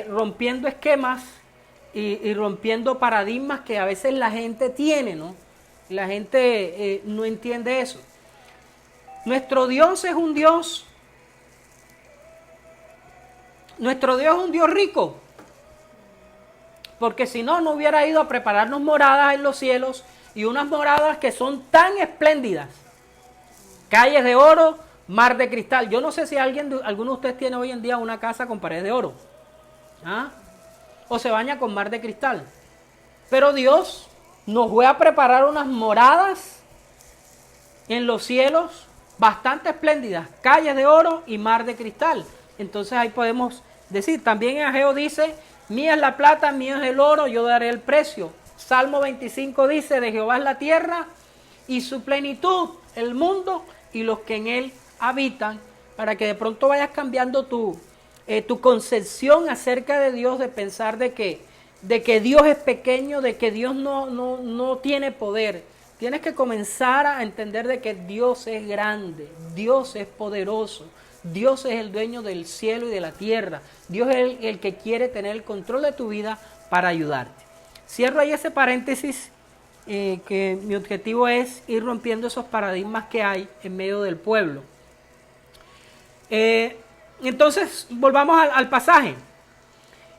rompiendo esquemas y rompiendo paradigmas que a veces la gente tiene, ¿no? La gente no entiende eso. Nuestro Dios es un Dios rico, porque si no, no hubiera ido a prepararnos moradas en los cielos, y unas moradas que son tan espléndidas, calles de oro, mar de cristal. Yo no sé si alguno de ustedes tiene hoy en día una casa con paredes de oro, o se baña con mar de cristal, pero Dios nos fue a preparar unas moradas en los cielos bastante espléndidas, calles de oro y mar de cristal. Entonces ahí podemos decir, también en Ageo dice, mía es la plata, mío es el oro, yo daré el precio. Salmo 25 dice, de Jehová es la tierra y su plenitud, el mundo y los que en él habitan, para que de pronto vayas cambiando tu concepción acerca de Dios, de pensar de que Dios es pequeño, de que Dios no tiene poder. Tienes que comenzar a entender de que Dios es grande, Dios es poderoso, Dios es el dueño del cielo y de la tierra. Dios es el que quiere tener el control de tu vida para ayudarte. Cierro ahí ese paréntesis, que mi objetivo es ir rompiendo esos paradigmas que hay en medio del pueblo. Entonces, volvamos al pasaje.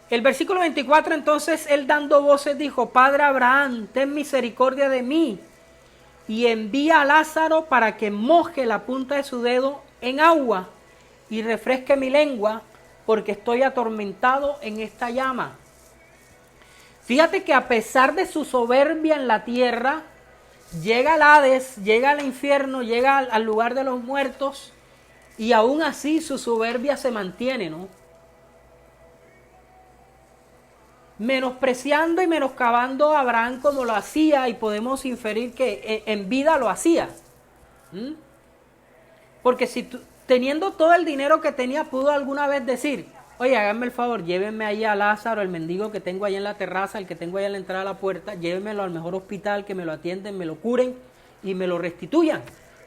El versículo 24, entonces, él dando voces dijo: Padre Abraham, ten misericordia de mí, y envía a Lázaro para que moje la punta de su dedo en agua y refresque mi lengua, porque estoy atormentado en esta llama. Fíjate que a pesar de su soberbia en la tierra, llega al Hades, llega al infierno, llega al lugar de los muertos, y aún así su soberbia se mantiene, ¿no? Menospreciando y menoscabando a Abraham como lo hacía, y podemos inferir que en vida lo hacía. Porque si teniendo todo el dinero que tenía, pudo alguna vez decir: oye, háganme el favor, llévenme ahí a Lázaro, el mendigo que tengo ahí en la terraza, el que tengo ahí a la entrada de la puerta, llévenmelo al mejor hospital, que me lo atienden, me lo curen y me lo restituyan.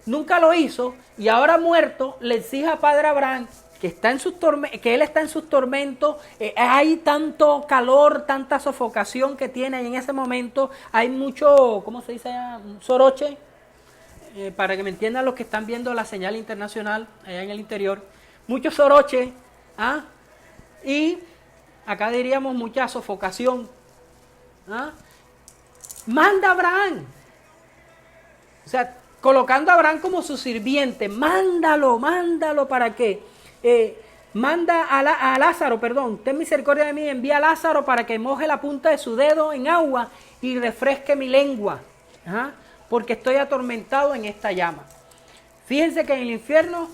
Nunca lo hizo, y ahora muerto le exige a Padre Abraham que él está en sus tormentos, hay tanto calor, tanta sofocación que tiene, y en ese momento hay mucho, ¿cómo se dice allá? Soroche, para que me entiendan los que están viendo la señal internacional allá en el interior, mucho soroche, y acá diríamos mucha sofocación. Manda a Abraham, o sea, colocando a Abraham como su sirviente, mándalo para que manda a Lázaro, ten misericordia de mí, envía a Lázaro para que moje la punta de su dedo en agua y refresque mi lengua, porque estoy atormentado en esta llama. Fíjense que en el infierno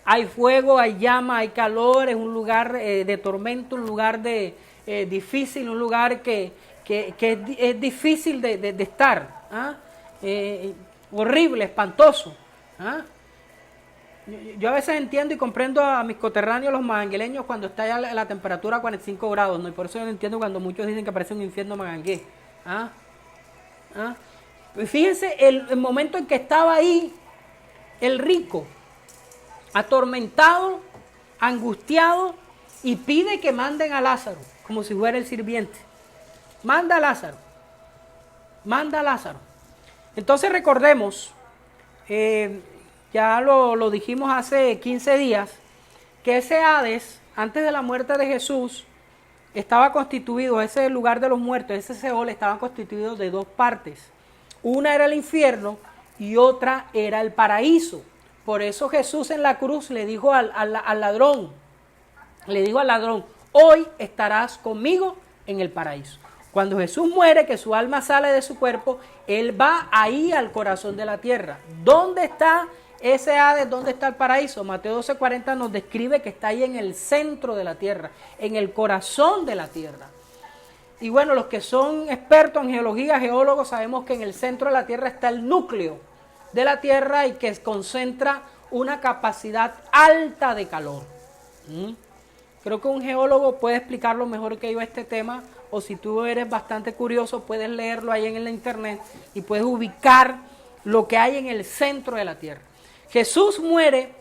hay fuego, hay llama, hay calor, es un lugar de tormento, un lugar difícil, un lugar que es difícil de estar, horrible, espantoso. Yo a veces entiendo y comprendo a mis coterráneos, los magangueleños, cuando está ya la temperatura a 45 grados, ¿no? Y por eso yo no entiendo cuando muchos dicen que parece un infierno magangué. Pues fíjense el momento en que estaba ahí el rico, atormentado, angustiado, y pide que manden a Lázaro, como si fuera el sirviente. Manda a Lázaro. Entonces recordemos, ya lo dijimos hace 15 días, que ese Hades, antes de la muerte de Jesús, estaba constituido, ese lugar de los muertos, ese Seol, estaba constituido de dos partes. Una era el infierno y otra era el paraíso. Por eso Jesús en la cruz le dijo al ladrón, hoy estarás conmigo en el paraíso. Cuando Jesús muere, que su alma sale de su cuerpo, él va ahí al corazón de la tierra. ¿Dónde está ese Hades? ¿Dónde está el paraíso? Mateo 12:40 nos describe que está ahí en el centro de la tierra, en el corazón de la tierra. Y bueno, los que son expertos en geología, geólogos, sabemos que en el centro de la tierra está el núcleo de la tierra y que concentra una capacidad alta de calor. Creo que un geólogo puede explicarlo mejor que yo este tema, o si tú eres bastante curioso, puedes leerlo ahí en la internet y puedes ubicar lo que hay en el centro de la tierra. Jesús muere,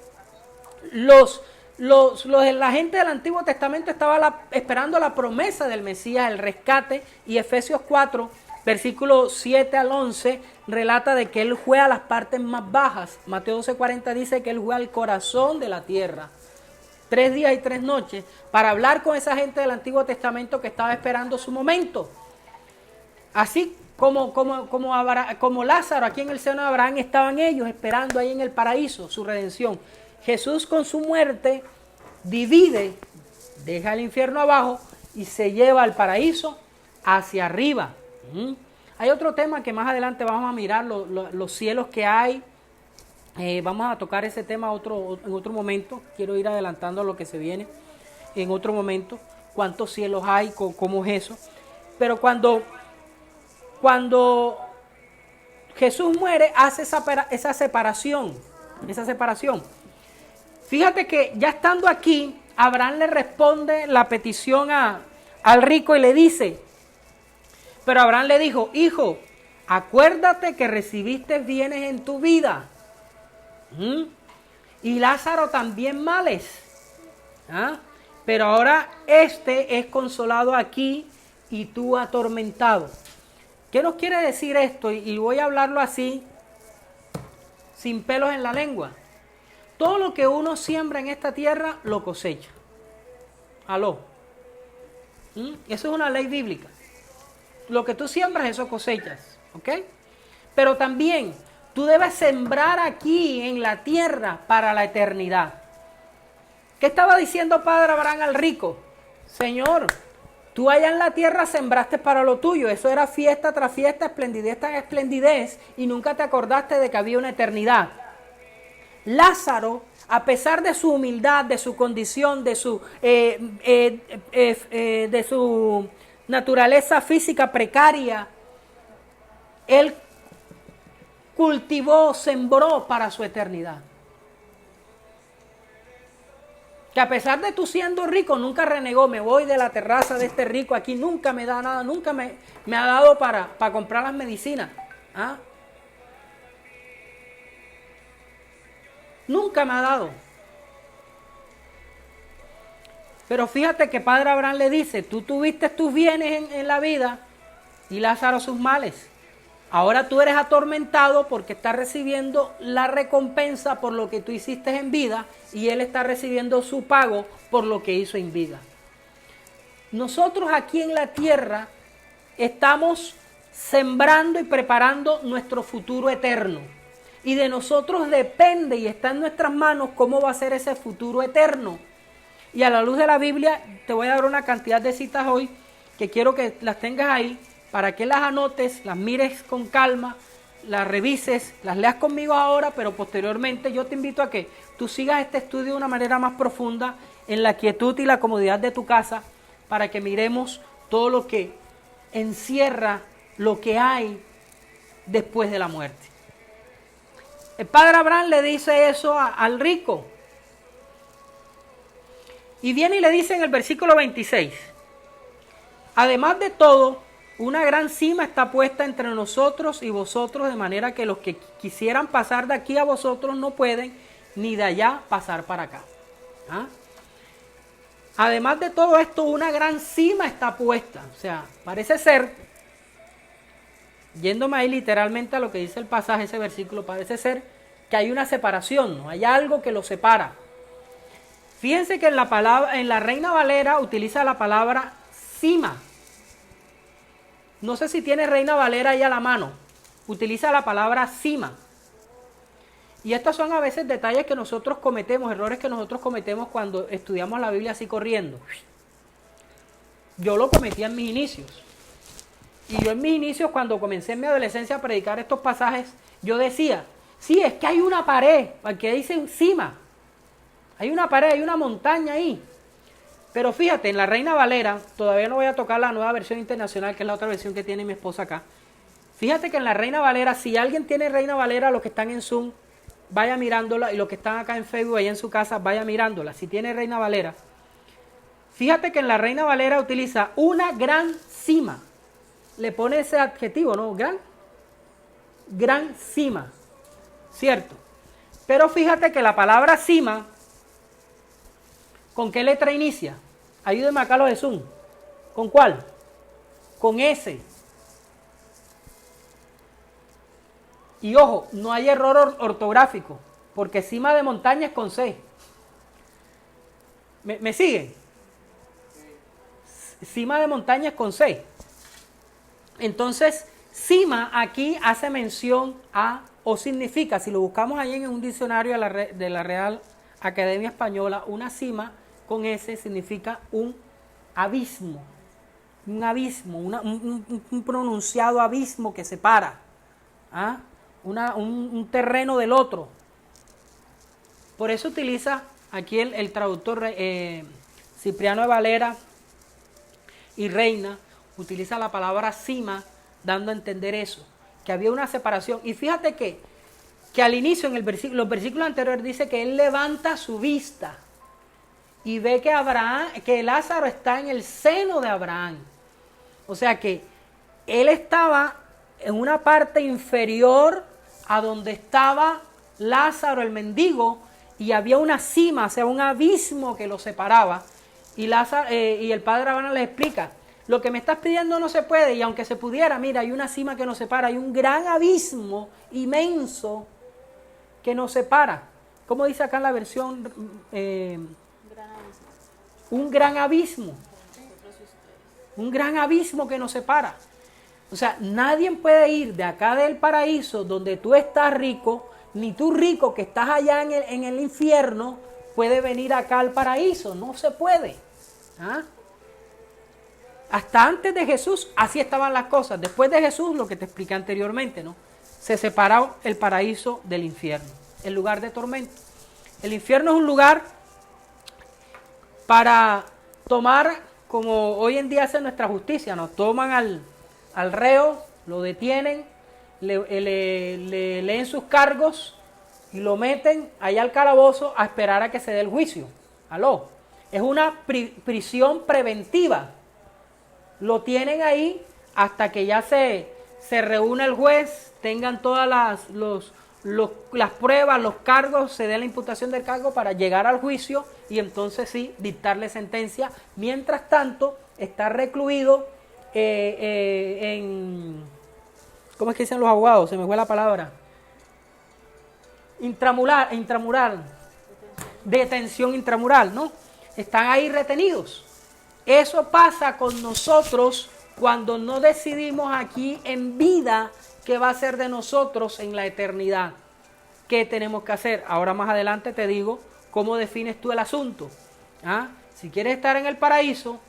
la gente del Antiguo Testamento estaba esperando la promesa del Mesías, el rescate, y Efesios 4, versículos 7 al 11, relata de que Él fue a las partes más bajas. Mateo 12:40 dice que Él fue al corazón de la tierra, 3 días y 3 noches, para hablar con esa gente del Antiguo Testamento que estaba esperando su momento. Así como Lázaro, aquí en el seno de Abraham, estaban ellos esperando ahí en el paraíso su redención. Jesús con su muerte divide, deja el infierno abajo y se lleva al paraíso hacia arriba. Hay otro tema que más adelante vamos a mirar, los cielos que hay. Vamos a tocar ese tema en otro momento. Quiero ir adelantando a lo que se viene en otro momento. ¿Cuántos cielos hay? ¿Cómo es eso? Pero cuando Jesús muere, hace esa separación. Fíjate que ya estando aquí, Abraham le responde la petición al rico y le dice, pero Abraham le dijo: hijo, acuérdate que recibiste bienes en tu vida, y Lázaro también males, pero ahora este es consolado aquí y tú atormentado. ¿Qué nos quiere decir esto? Y voy a hablarlo así, sin pelos en la lengua. todo lo que uno siembra en esta tierra, lo cosecha. Aló. Eso es una ley bíblica. Lo que tú siembras, eso cosechas. ¿Ok? Pero también tú debes sembrar aquí en la tierra para la eternidad. ¿Qué estaba diciendo Padre Abraham al rico? Señor, tú allá en la tierra sembraste para lo tuyo. Eso era fiesta tras fiesta, esplendidez tras esplendidez, y nunca te acordaste de que había una eternidad. Lázaro, a pesar de su humildad, de su condición, de su naturaleza física precaria, él cultivó, sembró para su eternidad. Que a pesar de tú siendo rico, nunca renegó, me voy de la terraza de este rico aquí, nunca me da nada, nunca me ha dado para comprar las medicinas. ¿Ah? Nunca me ha dado. Pero fíjate que Padre Abraham le dice, tú tuviste tus bienes en la vida y Lázaro sus males. Ahora tú eres atormentado porque estás recibiendo la recompensa por lo que tú hiciste en vida y él está recibiendo su pago por lo que hizo en vida. Nosotros aquí en la tierra estamos sembrando y preparando nuestro futuro eterno. Y de nosotros depende y está en nuestras manos cómo va a ser ese futuro eterno. Y a la luz de la Biblia te voy a dar una cantidad de citas hoy que quiero que las tengas ahí, para que las anotes, las mires con calma, las revises, las leas conmigo ahora, pero posteriormente yo te invito a que tú sigas este estudio de una manera más profunda, en la quietud y la comodidad de tu casa, para que miremos todo lo que encierra lo que hay después de la muerte. El Padre Abraham le dice eso al rico. Y viene y le dice en el versículo 26, además de todo, una gran cima está puesta entre nosotros y vosotros, de manera que los que quisieran pasar de aquí a vosotros no pueden, ni de allá pasar para acá. ¿Ah? Además de todo esto, una gran cima está puesta. O sea, parece ser, yéndome ahí literalmente a lo que dice el pasaje, ese versículo, parece ser que hay una separación, ¿no? Hay algo que lo separa. Fíjense que en la Reina Valera utiliza la palabra cima. No sé si tiene Reina Valera ahí a la mano. Utiliza la palabra cima. Y estos son a veces detalles que nosotros cometemos, errores que nosotros cometemos cuando estudiamos la Biblia así corriendo. Yo lo cometí en mis inicios. Y yo en mis inicios, cuando comencé en mi adolescencia a predicar estos pasajes, yo decía, sí, es que hay una pared, porque dicen cima. Hay una pared, hay una montaña ahí. Pero fíjate, en la Reina Valera, todavía no voy a tocar la nueva versión internacional, que es la otra versión que tiene mi esposa acá. Fíjate que en la Reina Valera, si alguien tiene Reina Valera, los que están en Zoom, vaya mirándola, y los que están acá en Facebook, allá en su casa, vaya mirándola. Si tiene Reina Valera, fíjate que en la Reina Valera utiliza una gran cima. Le pone ese adjetivo, ¿no? Gran cima, ¿cierto? Pero fíjate que la palabra cima, ¿con qué letra inicia? Ayúdeme acá los de Zoom. ¿Con cuál? Con S. Y ojo, no hay error ortográfico, porque cima de montaña es con C. ¿Me siguen? Cima de montaña es con C. Entonces, cima aquí hace mención a, o significa, si lo buscamos ahí en un diccionario de la Real Academia Española, una cima con S significa un abismo, un pronunciado abismo que separa, ¿ah? un terreno del otro. Por eso utiliza aquí el traductor Cipriano de Valera y Reina, utiliza la palabra cima, dando a entender eso, que había una separación. Y fíjate que al inicio, en los versículos anteriores, dice que él levanta su vista y ve que Lázaro está en el seno de Abraham. O sea que él estaba en una parte inferior a donde estaba Lázaro, el mendigo, y había una cima, o sea, un abismo que lo separaba. Y el Padre Abraham le explica, lo que me estás pidiendo no se puede, y aunque se pudiera, mira, hay una cima que nos separa, hay un gran abismo inmenso que nos separa. ¿cómo dice acá en la versión? Gran abismo. Un gran abismo. Nosotros y ustedes. Un gran abismo que nos separa. O sea, nadie puede ir de acá del paraíso donde tú estás rico, ni tú rico que estás allá en el infierno, puede venir acá al paraíso. No se puede. ¿Ah? Hasta antes de Jesús, así estaban las cosas. Después de Jesús, lo que te expliqué anteriormente, ¿no? Se separó el paraíso del infierno, el lugar de tormento. El infierno es un lugar para tomar, como hoy en día hace nuestra justicia, ¿no? Toman al reo, lo detienen, le leen sus cargos y lo meten allá al calabozo a esperar a que se dé el juicio. ¿Aló? Es una prisión preventiva. Lo tienen ahí hasta que ya se reúne el juez, tengan todas las pruebas, los cargos, se dé la imputación del cargo para llegar al juicio y entonces sí, dictarle sentencia. Mientras tanto, está recluido ¿cómo es que dicen los abogados? Se me fue la palabra. Intramural. Detención intramural, ¿no? Están ahí retenidos. Eso pasa con nosotros cuando no decidimos aquí en vida qué va a ser de nosotros en la eternidad. ¿Qué tenemos que hacer? Ahora más adelante te digo cómo defines tú el asunto. ¿Ah? Si quieres estar en el paraíso,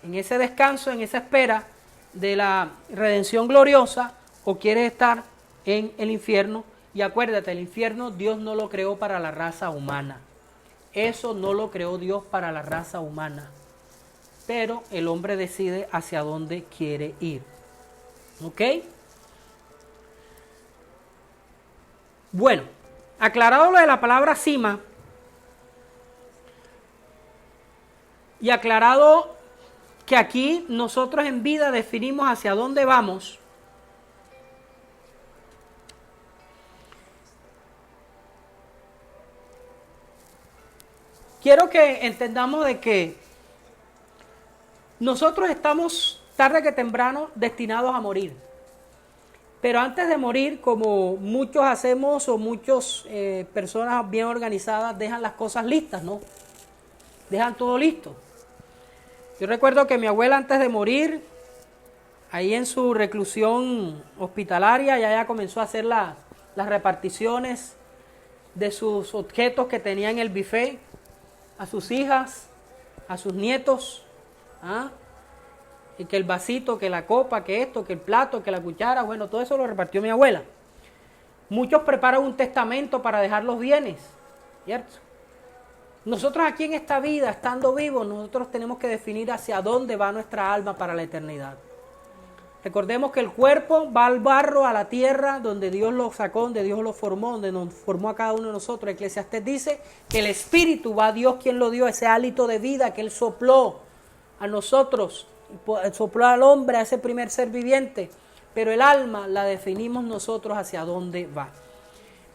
en ese descanso, en esa espera de la redención gloriosa, o quieres estar en el infierno. Y acuérdate, el infierno Dios no lo creó para la raza humana. Eso no lo creó Dios para la raza humana. Pero el hombre decide hacia dónde quiere ir. ¿Ok? Bueno, aclarado lo de la palabra cima y aclarado que aquí nosotros en vida definimos hacia dónde vamos, quiero que entendamos de que nosotros estamos tarde que temprano destinados a morir. Pero antes de morir, como muchos hacemos o muchas personas bien organizadas dejan las cosas listas, ¿no? Dejan todo listo. Yo recuerdo que mi abuela antes de morir, ahí en su reclusión hospitalaria, ya comenzó a hacer las reparticiones de sus objetos que tenía en el buffet a sus hijas, a sus nietos. ¿Ah? Y que el vasito, que la copa, que esto, que el plato, que la cuchara, bueno, todo eso lo repartió mi abuela. Muchos preparan un testamento para dejar los bienes, ¿cierto? Nosotros aquí en esta vida, estando vivos, nosotros tenemos que definir hacia dónde va nuestra alma para la eternidad. Recordemos que el cuerpo va al barro, a la tierra, donde Dios lo sacó, donde Dios lo formó, donde nos formó a cada uno de nosotros. Eclesiastés dice que el espíritu va a Dios quien lo dio, ese hálito de vida que Él sopló a nosotros, sopló al hombre, a ese primer ser viviente, pero el alma la definimos nosotros hacia dónde va.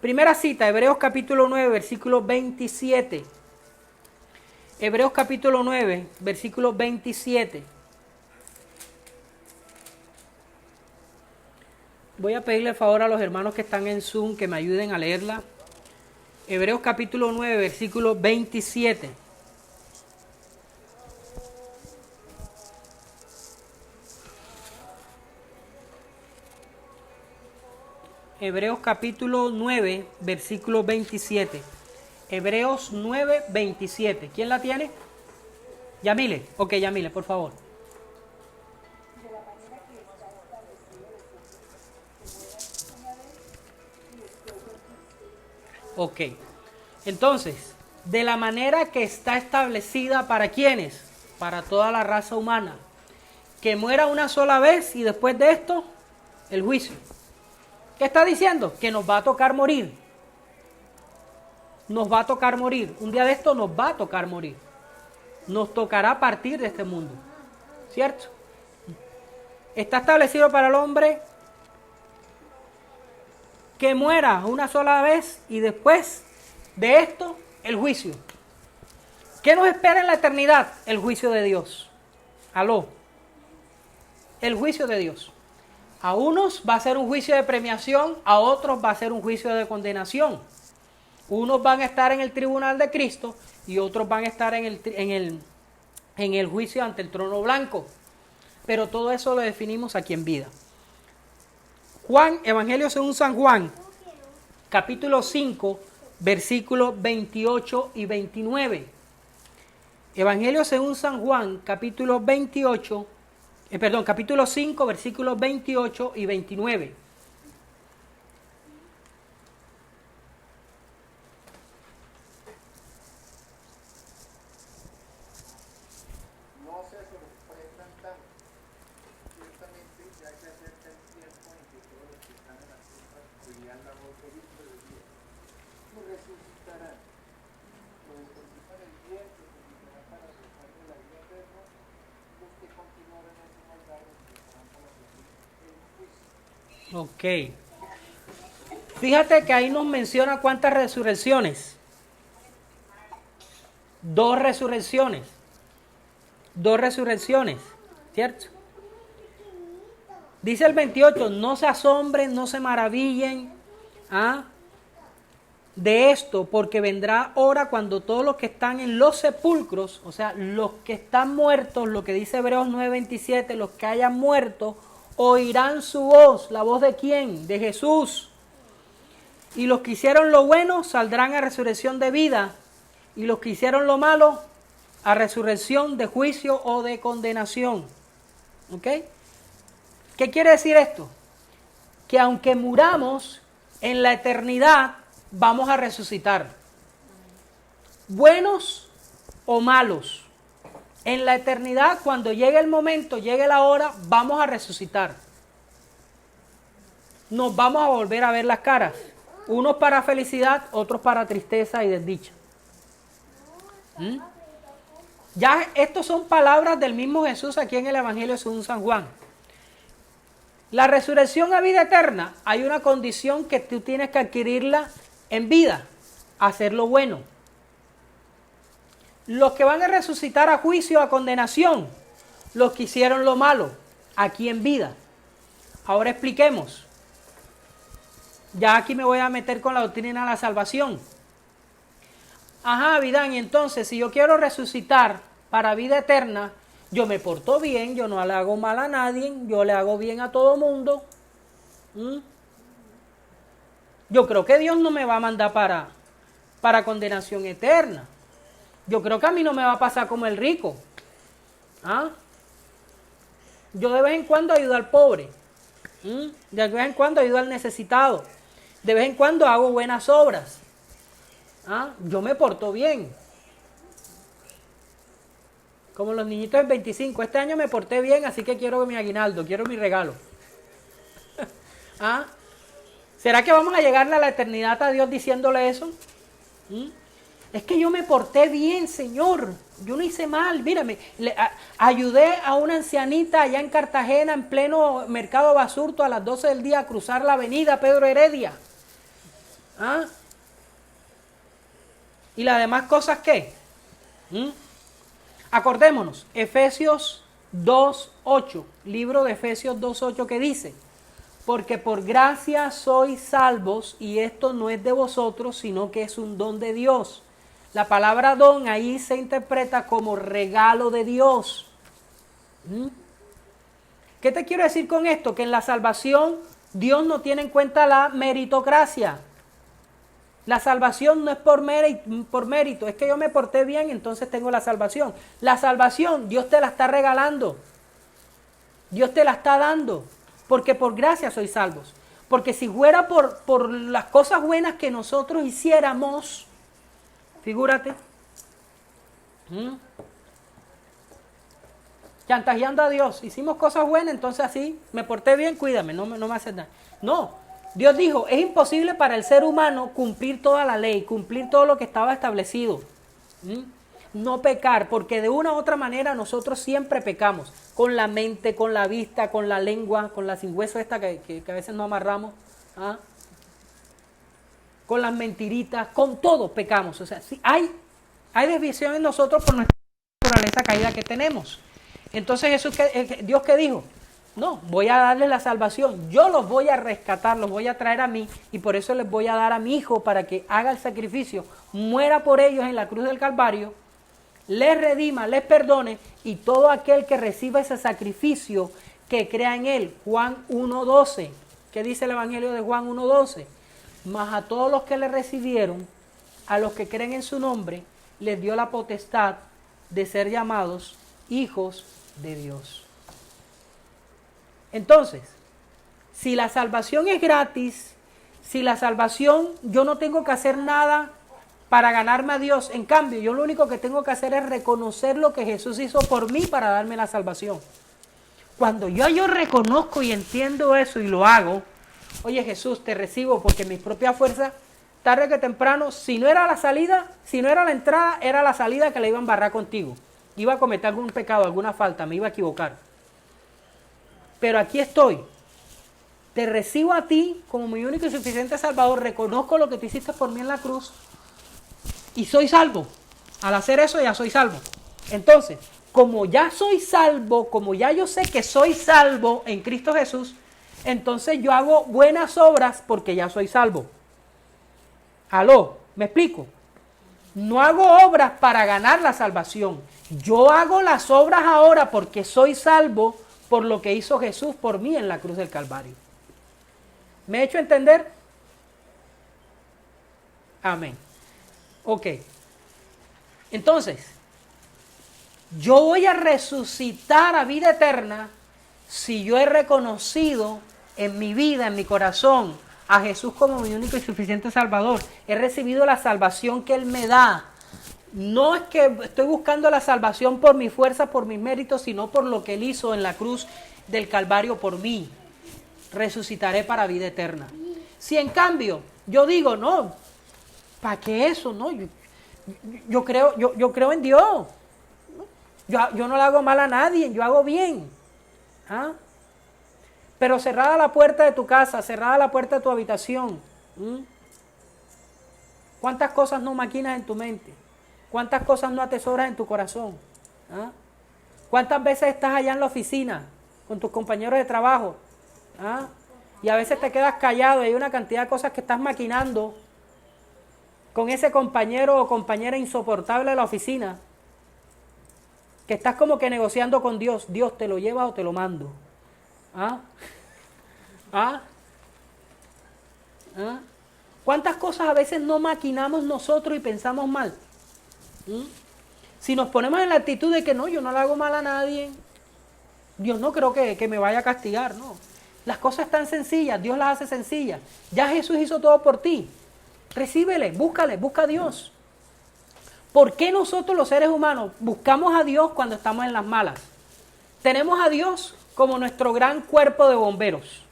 Primera cita, Hebreos capítulo 9, versículo 27. Hebreos capítulo 9, versículo 27. Voy a pedirle el favor a los hermanos que están en Zoom que me ayuden a leerla. Hebreos capítulo 9, versículo 27. Hebreos capítulo 9, versículo 27. Hebreos 9, 27. ¿Quién la tiene? Yamile. Ok, Yamile, por favor. Ok. Entonces, de la manera que está establecida, ¿para quiénes? Para toda la raza humana. Que muera una sola vez y después de esto, el juicio. ¿Qué está diciendo? Que nos va a tocar morir. Nos va a tocar morir. Un día de esto nos va a tocar morir. Nos tocará partir de este mundo. ¿Cierto? Está establecido para el hombre que muera una sola vez y después de esto, el juicio. ¿Qué nos espera en la eternidad? El juicio de Dios. Aló. El juicio de Dios. A unos va a ser un juicio de premiación, a otros va a ser un juicio de condenación. Unos van a estar en el tribunal de Cristo y otros van a estar en el juicio ante el trono blanco. Pero todo eso lo definimos aquí en vida. Juan, Evangelio según San Juan, capítulo 5, versículos 28 y 29. Evangelio según San Juan, capítulo 5, versículos 28 y 29. Ok. Fíjate que ahí nos menciona cuántas resurrecciones. 2 resurrecciones. 2 resurrecciones, ¿cierto? Dice el 28, no se asombren, no se maravillen de esto, porque vendrá hora cuando todos los que están en los sepulcros, o sea, los que están muertos, lo que dice Hebreos 9:27, los que hayan muerto, oirán su voz. ¿La voz de quién? De Jesús. Y los que hicieron lo bueno saldrán a resurrección de vida, y los que hicieron lo malo a resurrección de juicio o de condenación. ¿Ok? ¿Qué quiere decir esto? Que aunque muramos, en la eternidad vamos a resucitar. Buenos o malos. En la eternidad, cuando llegue el momento, llegue la hora, vamos a resucitar. Nos vamos a volver a ver las caras. Unos para felicidad, otros para tristeza y desdicha. Ya estos son palabras del mismo Jesús aquí en el Evangelio según San Juan. La resurrección a vida eterna, hay una condición que tú tienes que adquirirla en vida, hacer lo bueno. Los que van a resucitar a juicio, a condenación, los que hicieron lo malo, aquí en vida. Ahora expliquemos. Ya aquí me voy a meter con la doctrina de la salvación. Ajá, Vidán, y entonces si yo quiero resucitar para vida eterna, yo me porto bien, yo no le hago mal a nadie, yo le hago bien a todo mundo. Yo creo que Dios no me va a mandar para condenación eterna. Yo creo que a mí no me va a pasar como el rico. Yo de vez en cuando ayudo al pobre. De vez en cuando ayudo al necesitado. De vez en cuando hago buenas obras. Yo me porto bien. Como los niñitos del 25. Este año me porté bien, así que quiero mi aguinaldo, quiero mi regalo. ¿Será que vamos a llegarle a la eternidad a Dios diciéndole eso? Es que yo me porté bien, Señor. Yo no hice mal. Mírame, ayudé a una ancianita allá en Cartagena, en pleno mercado Basurto, a las 12 del día, a cruzar la avenida Pedro Heredia. ¿Y las demás cosas qué? Acordémonos, Efesios 2:8, libro de Efesios 2:8 que dice: porque por gracia sois salvos, y esto no es de vosotros, sino que es un don de Dios. La palabra don ahí se interpreta como regalo de Dios. ¿Qué te quiero decir con esto? Que en la salvación Dios no tiene en cuenta la meritocracia. La salvación no es por mérito, es que yo me porté bien, entonces tengo la salvación. La salvación Dios te la está regalando. Dios te la está dando. Porque por gracia sois salvos. Porque si fuera por las cosas buenas que nosotros hiciéramos, figúrate, chantajeando a Dios, hicimos cosas buenas, entonces así, me porté bien, cuídame, no me haces nada. No, Dios dijo, es imposible para el ser humano cumplir toda la ley, cumplir todo lo que estaba establecido. No pecar, porque de una u otra manera nosotros siempre pecamos, con la mente, con la vista, con la lengua, con la sin hueso esta que a veces no amarramos, con las mentiritas, con todo pecamos. O sea, sí, hay desviación en nosotros por nuestra naturaleza caída que tenemos. Entonces Dios ¿qué dijo? No, voy a darles la salvación. Yo los voy a rescatar, los voy a traer a mí y por eso les voy a dar a mi hijo para que haga el sacrificio, muera por ellos en la cruz del Calvario, les redima, les perdone y todo aquel que reciba ese sacrificio, que crea en él. Juan 1:12. ¿Qué dice el Evangelio de Juan 1:12? Mas a todos los que le recibieron, a los que creen en su nombre, les dio la potestad de ser llamados hijos de Dios. Entonces, si la salvación es gratis, si la salvación yo no tengo que hacer nada para ganarme a Dios, en cambio yo lo único que tengo que hacer es reconocer lo que Jesús hizo por mí para darme la salvación. Cuando yo reconozco y entiendo eso y lo hago, oye Jesús, te recibo porque mis propias fuerzas, tarde que temprano, si no era la salida, si no era la entrada, era la salida que le iba a embarrar contigo. Iba a cometer algún pecado, alguna falta, me iba a equivocar. Pero aquí estoy, te recibo a ti como mi único y suficiente Salvador, reconozco lo que tú hiciste por mí en la cruz y soy salvo. Al hacer eso ya soy salvo. Entonces, como ya soy salvo, como ya yo sé que soy salvo en Cristo Jesús, entonces yo hago buenas obras porque ya soy salvo. ¿Aló? ¿Me explico? No hago obras para ganar la salvación. Yo hago las obras ahora porque soy salvo por lo que hizo Jesús por mí en la cruz del Calvario. ¿Me he hecho entender? Amén. Ok. Entonces, yo voy a resucitar a vida eterna si yo he reconocido en mi vida, en mi corazón, a Jesús como mi único y suficiente Salvador. He recibido la salvación que Él me da. No es que estoy buscando la salvación por mi fuerza, por mis méritos, sino por lo que Él hizo en la cruz del Calvario por mí. Resucitaré para vida eterna. Si en cambio yo digo, no, ¿para qué eso? No, yo creo en Dios. Yo no le hago mal a nadie, yo hago bien. ¿Ah? Pero cerrada la puerta de tu casa, cerrada la puerta de tu habitación. ¿Cuántas cosas no maquinas en tu mente? ¿Cuántas cosas no atesoras en tu corazón? ¿Ah? ¿Cuántas veces estás allá en la oficina con tus compañeros de trabajo? ¿Ah? Y a veces te quedas callado y hay una cantidad de cosas que estás maquinando con ese compañero o compañera insoportable de la oficina, que estás como que negociando con Dios. Dios, ¿te lo llevas o te lo mando? ¿Ah? ¿Ah? ¿Ah? ¿Cuántas cosas a veces no maquinamos nosotros y pensamos mal? Si nos ponemos en la actitud de que no, yo no le hago mal a nadie, Dios no creo que me vaya a castigar, no. Las cosas están sencillas, Dios las hace sencillas. Ya Jesús hizo todo por ti. Recíbele, búscale, busca a Dios. ¿Por qué nosotros los seres humanos buscamos a Dios cuando estamos en las malas? Tenemos a Dios como nuestro gran cuerpo de bomberos.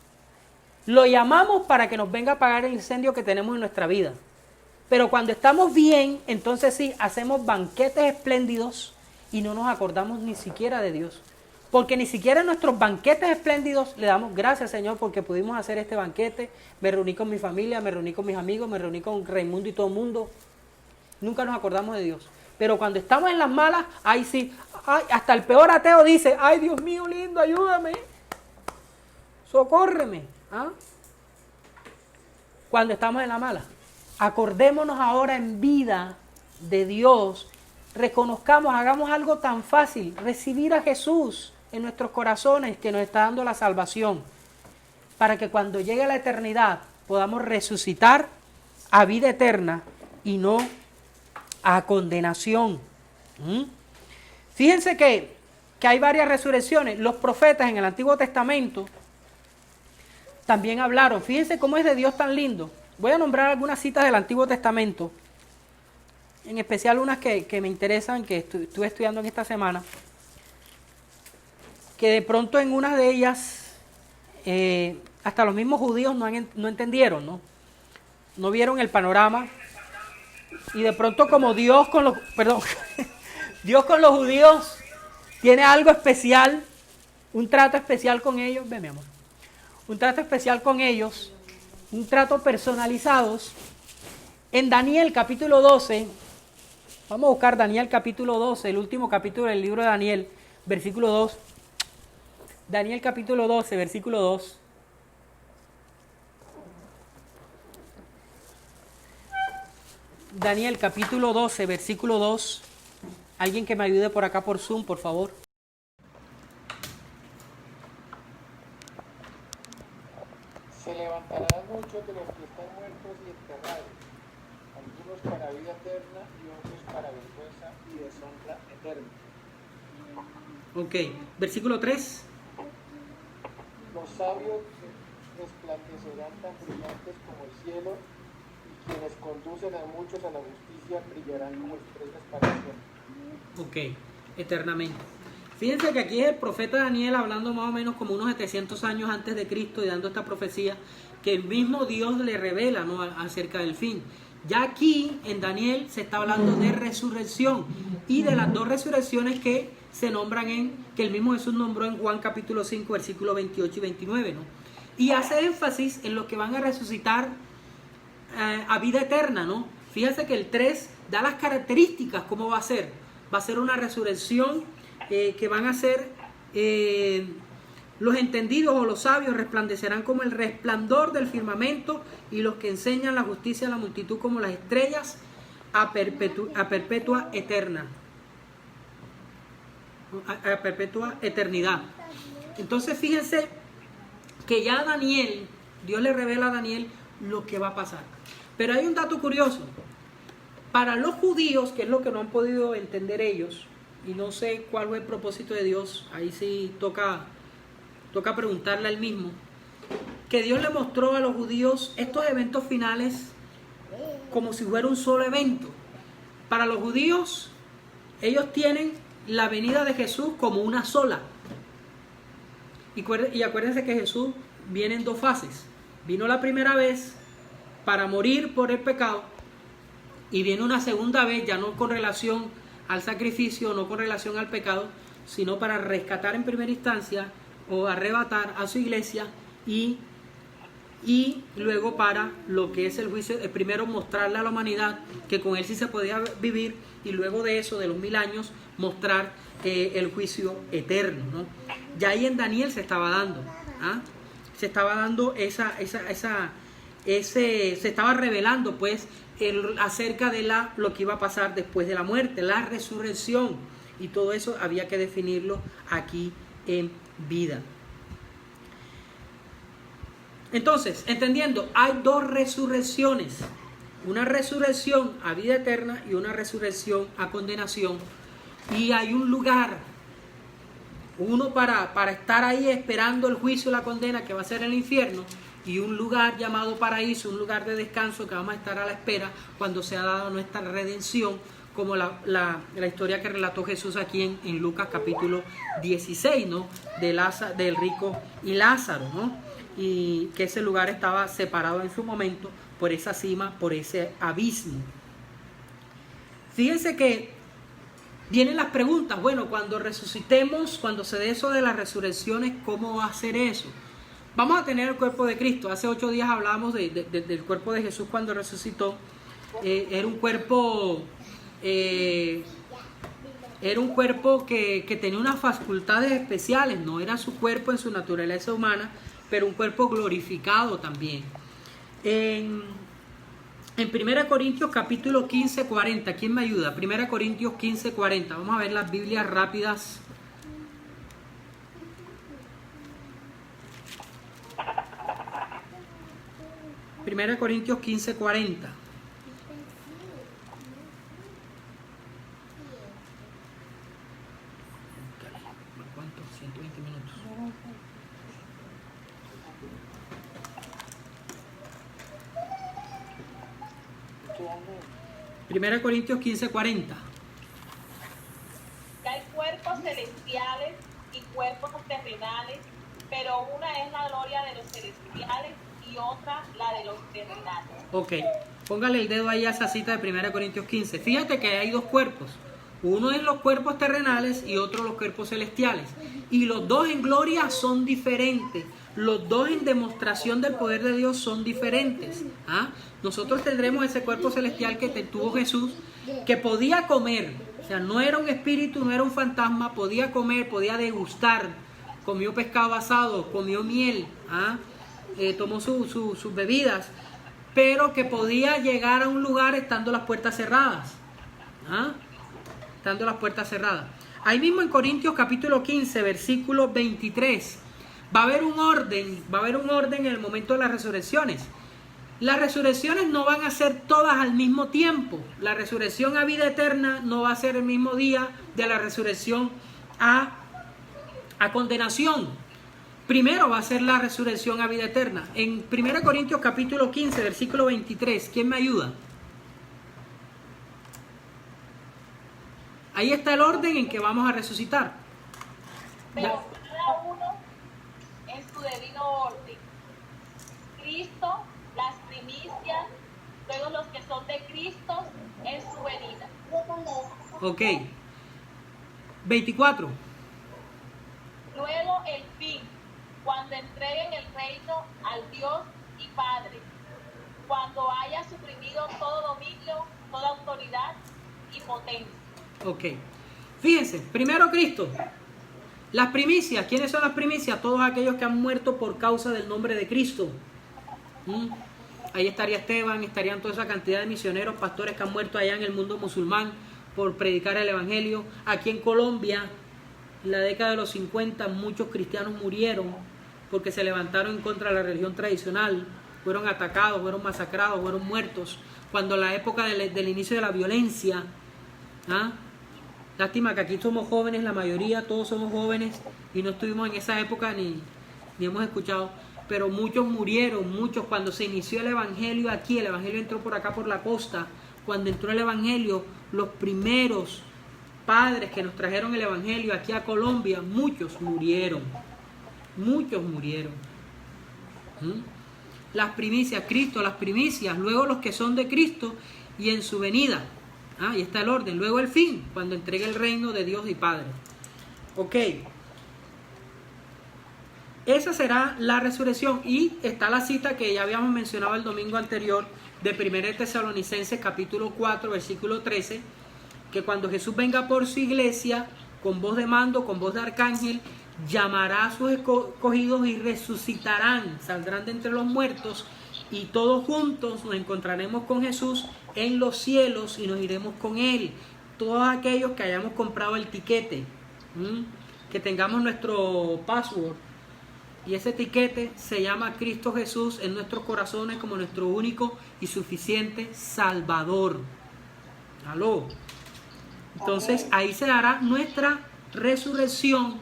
Lo llamamos para que nos venga a apagar el incendio que tenemos en nuestra vida. Pero cuando estamos bien, entonces sí, hacemos banquetes espléndidos y no nos acordamos ni siquiera de Dios. Porque ni siquiera en nuestros banquetes espléndidos le damos gracias, Señor, porque pudimos hacer este banquete. Me reuní con mi familia, me reuní con mis amigos, me reuní con Raimundo y todo el mundo. Nunca nos acordamos de Dios. Pero cuando estamos en las malas, ahí sí, ay, hasta el peor ateo dice, ay Dios mío lindo, ayúdame, socórreme. ¿Ah? Cuando estamos en la mala. Acordémonos ahora en vida de Dios, reconozcamos, hagamos algo tan fácil, recibir a Jesús en nuestros corazones que nos está dando la salvación, para que cuando llegue la eternidad podamos resucitar a vida eterna y no a condenación. Fíjense que hay varias resurrecciones. Los profetas en el Antiguo Testamento también hablaron. Fíjense cómo es de Dios tan lindo. Voy a nombrar algunas citas del Antiguo Testamento, en especial unas que me interesan, que estuve estudiando en esta semana, que de pronto en unas de ellas hasta los mismos judíos no entendieron, no vieron el panorama, y de pronto como Dios con los judíos tiene algo especial, un trato especial con ellos, ven mi amor, un trato especial con ellos, un trato personalizados. En Daniel capítulo 12, vamos a buscar Daniel capítulo 12, el último capítulo del libro de Daniel, versículo 2. Daniel capítulo 12, versículo 2. Daniel capítulo 12, versículo 2. Alguien que me ayude por acá por Zoom, por favor. Se levantarán muchos de los que están muertos y enterrados, algunos para vida eterna y otros para vergüenza y deshonra eterna. Ok, versículo 3. Los sabios resplandecerán tan brillantes como el cielo, y quienes conducen a muchos a la justicia brillarán como estrellas para siempre. Ok, eternamente. Fíjense que aquí es el profeta Daniel hablando más o menos como unos 700 años antes de Cristo y dando esta profecía que el mismo Dios le revela, ¿no?, acerca del fin. Ya aquí en Daniel se está hablando de resurrección y de las dos resurrecciones que se nombran que el mismo Jesús nombró en Juan capítulo 5 versículos 28 y 29, ¿no? Y hace énfasis en los que van a resucitar a vida eterna, ¿no? Fíjense que el 3 da las características, cómo va a ser. Va a ser una resurrección que van a ser los entendidos o los sabios resplandecerán como el resplandor del firmamento, y los que enseñan la justicia a la multitud como las estrellas a perpetua eterna. A perpetua eternidad. Entonces fíjense que ya Daniel, Dios le revela a Daniel lo que va a pasar. Pero hay un dato curioso. Para los judíos, que es lo que no han podido entender ellos, y no sé cuál fue el propósito de Dios, ahí sí toca preguntarle al mismo, que Dios le mostró a los judíos estos eventos finales como si fuera un solo evento. Para los judíos, ellos tienen la venida de Jesús como una sola. Y acuérdense que Jesús viene en dos fases. Vino la primera vez para morir por el pecado, y viene una segunda vez, ya no con relación al sacrificio, no con relación al pecado, sino para rescatar en primera instancia o arrebatar a su iglesia, y luego para lo que es el juicio, primero mostrarle a la humanidad que con él sí se podía vivir, y luego de eso, de los 1000 años, mostrar el juicio eterno, ¿no? Ya ahí en Daniel se estaba dando, se estaba dando se estaba revelando pues acerca de lo que iba a pasar después de la muerte, la resurrección, y todo eso había que definirlo aquí en vida. Entonces, entendiendo, hay dos resurrecciones, una resurrección a vida eterna y una resurrección a condenación, y hay un lugar, uno para estar ahí esperando el juicio y la condena, que va a ser el infierno, y un lugar llamado paraíso, un lugar de descanso que vamos a estar a la espera cuando sea dada nuestra redención, como la historia que relató Jesús aquí en Lucas capítulo 16, ¿no?, del rico y Lázaro, ¿no?, y que ese lugar estaba separado en su momento por esa cima, por ese abismo. Fíjense que vienen las preguntas. Bueno, cuando resucitemos, cuando se dé eso de las resurrecciones, ¿cómo va a ser eso? Vamos a tener el cuerpo de Cristo. Hace 8 días hablábamos del cuerpo de Jesús cuando resucitó. Era un cuerpo que tenía unas facultades especiales. No era su cuerpo en su naturaleza humana, pero un cuerpo glorificado también. En 1 Corintios capítulo 15, 40, ¿quién me ayuda? 1 Corintios 15, 40. Vamos a ver las Biblias rápidas. Primera Corintios 15, 40. ¿Cuánto? 120 minutos. Primera Corintios 15, 40. Que hay cuerpos celestiales y cuerpos terrenales, pero una es la gloria de los celestiales y otra la de los terrenales. Ok, póngale el dedo ahí a esa cita de 1 Corintios 15. Fíjate que hay dos cuerpos. Uno es los cuerpos terrenales y otro los cuerpos celestiales. Y los dos en gloria son diferentes. Los dos en demostración del poder de Dios son diferentes. Nosotros tendremos ese cuerpo celestial que tuvo Jesús, que podía comer. O sea, no era un espíritu, no era un fantasma. Podía comer, podía degustar comió pescado asado, comió miel, tomó sus bebidas, pero que podía llegar a un lugar estando las puertas cerradas. Estando las puertas cerradas. Ahí mismo en Corintios capítulo 15, versículo 23, va a haber un orden en el momento de las resurrecciones. Las resurrecciones no van a ser todas al mismo tiempo. La resurrección a vida eterna no va a ser el mismo día de la resurrección a condenación. Primero va a ser la resurrección a vida eterna. En 1 Corintios capítulo 15, versículo 23, ¿quién me ayuda? Ahí está el orden en que vamos a resucitar. Pero cada uno en su debido orden. Cristo, las primicias, luego los que son de Cristo en su venida. Ok. 24. Luego el fin, cuando entreguen el reino al Dios y Padre, cuando haya suprimido todo dominio, toda autoridad y potencia. Ok. Fíjense, primero Cristo. Las primicias, ¿quiénes son las primicias? Todos aquellos que han muerto por causa del nombre de Cristo. Ahí estaría Esteban, estarían toda esa cantidad de misioneros, pastores que han muerto allá en el mundo musulmán por predicar el evangelio. Aquí en Colombia, en la década de los 50, muchos cristianos murieron porque se levantaron en contra de la religión tradicional. Fueron atacados, fueron masacrados, fueron muertos. Cuando la época del inicio de la violencia, lástima que aquí somos jóvenes, la mayoría, todos somos jóvenes y no estuvimos en esa época ni hemos escuchado, pero muchos murieron, muchos cuando se inició el evangelio aquí, el evangelio entró por acá por la costa, cuando entró el evangelio, los primeros padres que nos trajeron el evangelio aquí a Colombia, muchos murieron. Las primicias, Cristo, las primicias, luego los que son de Cristo y en su venida. Ahí está el orden. Luego el fin, cuando entregue el reino de Dios y Padre. Ok. Esa será la resurrección. Y está la cita que ya habíamos mencionado el domingo anterior de 1 Tesalonicenses capítulo 4, versículo 13, que cuando Jesús venga por su iglesia, con voz de mando, con voz de arcángel, llamará a sus escogidos y resucitarán, saldrán de entre los muertos, y todos juntos nos encontraremos con Jesús en los cielos y nos iremos con Él. Todos aquellos que hayamos comprado el tiquete, que tengamos nuestro password, y ese tiquete se llama Cristo Jesús en nuestros corazones como nuestro único y suficiente Salvador. ¿Aló? Entonces ahí se dará nuestra resurrección.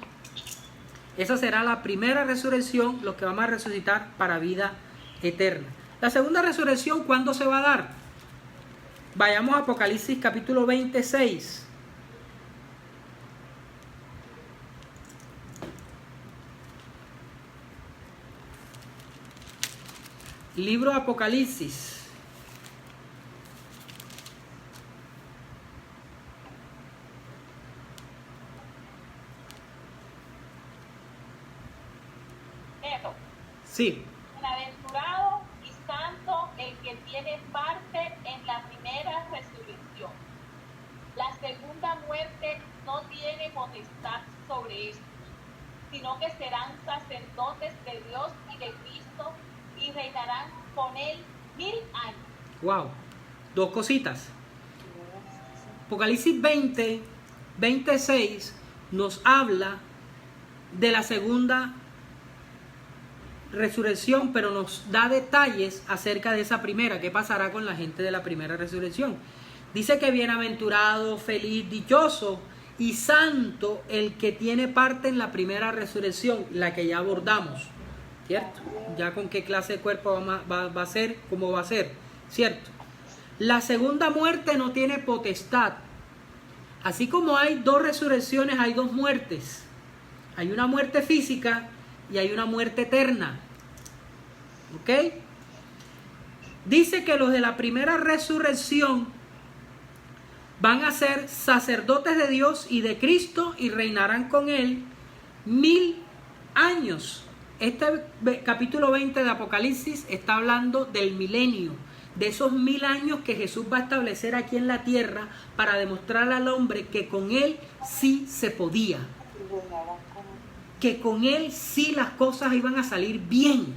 Esa será la primera resurrección, los que vamos a resucitar para vida eterna. La segunda resurrección, ¿cuándo se va a dar? Vayamos a Apocalipsis capítulo 26. Libro de Apocalipsis. Sí. Bienaventurado y santo el que tiene parte en la primera resurrección. La segunda muerte no tiene potestad sobre esto, sino que serán sacerdotes de Dios y de Cristo y reinarán con él 1000 años. Wow. Dos cositas. Apocalipsis 20, 26 nos habla de la segunda resurrección, pero nos da detalles acerca de esa primera. ¿Qué pasará con la gente de la primera resurrección? Dice que bienaventurado, feliz, dichoso y santo el que tiene parte en la primera resurrección, la que ya abordamos, ¿cierto? Ya con qué clase de cuerpo va a ser, cómo va a ser, ¿cierto? La segunda muerte no tiene potestad. Así como hay dos resurrecciones, hay dos muertes. Hay una muerte física y hay una muerte eterna. ¿Ok? Dice que los de la primera resurrección van a ser sacerdotes de Dios y de Cristo y reinarán con Él 1000 años. Este capítulo 20 de Apocalipsis está hablando del milenio, de esos 1000 años que Jesús va a establecer aquí en la tierra para demostrar al hombre que con Él sí se podía. que con Él sí las cosas iban a salir bien,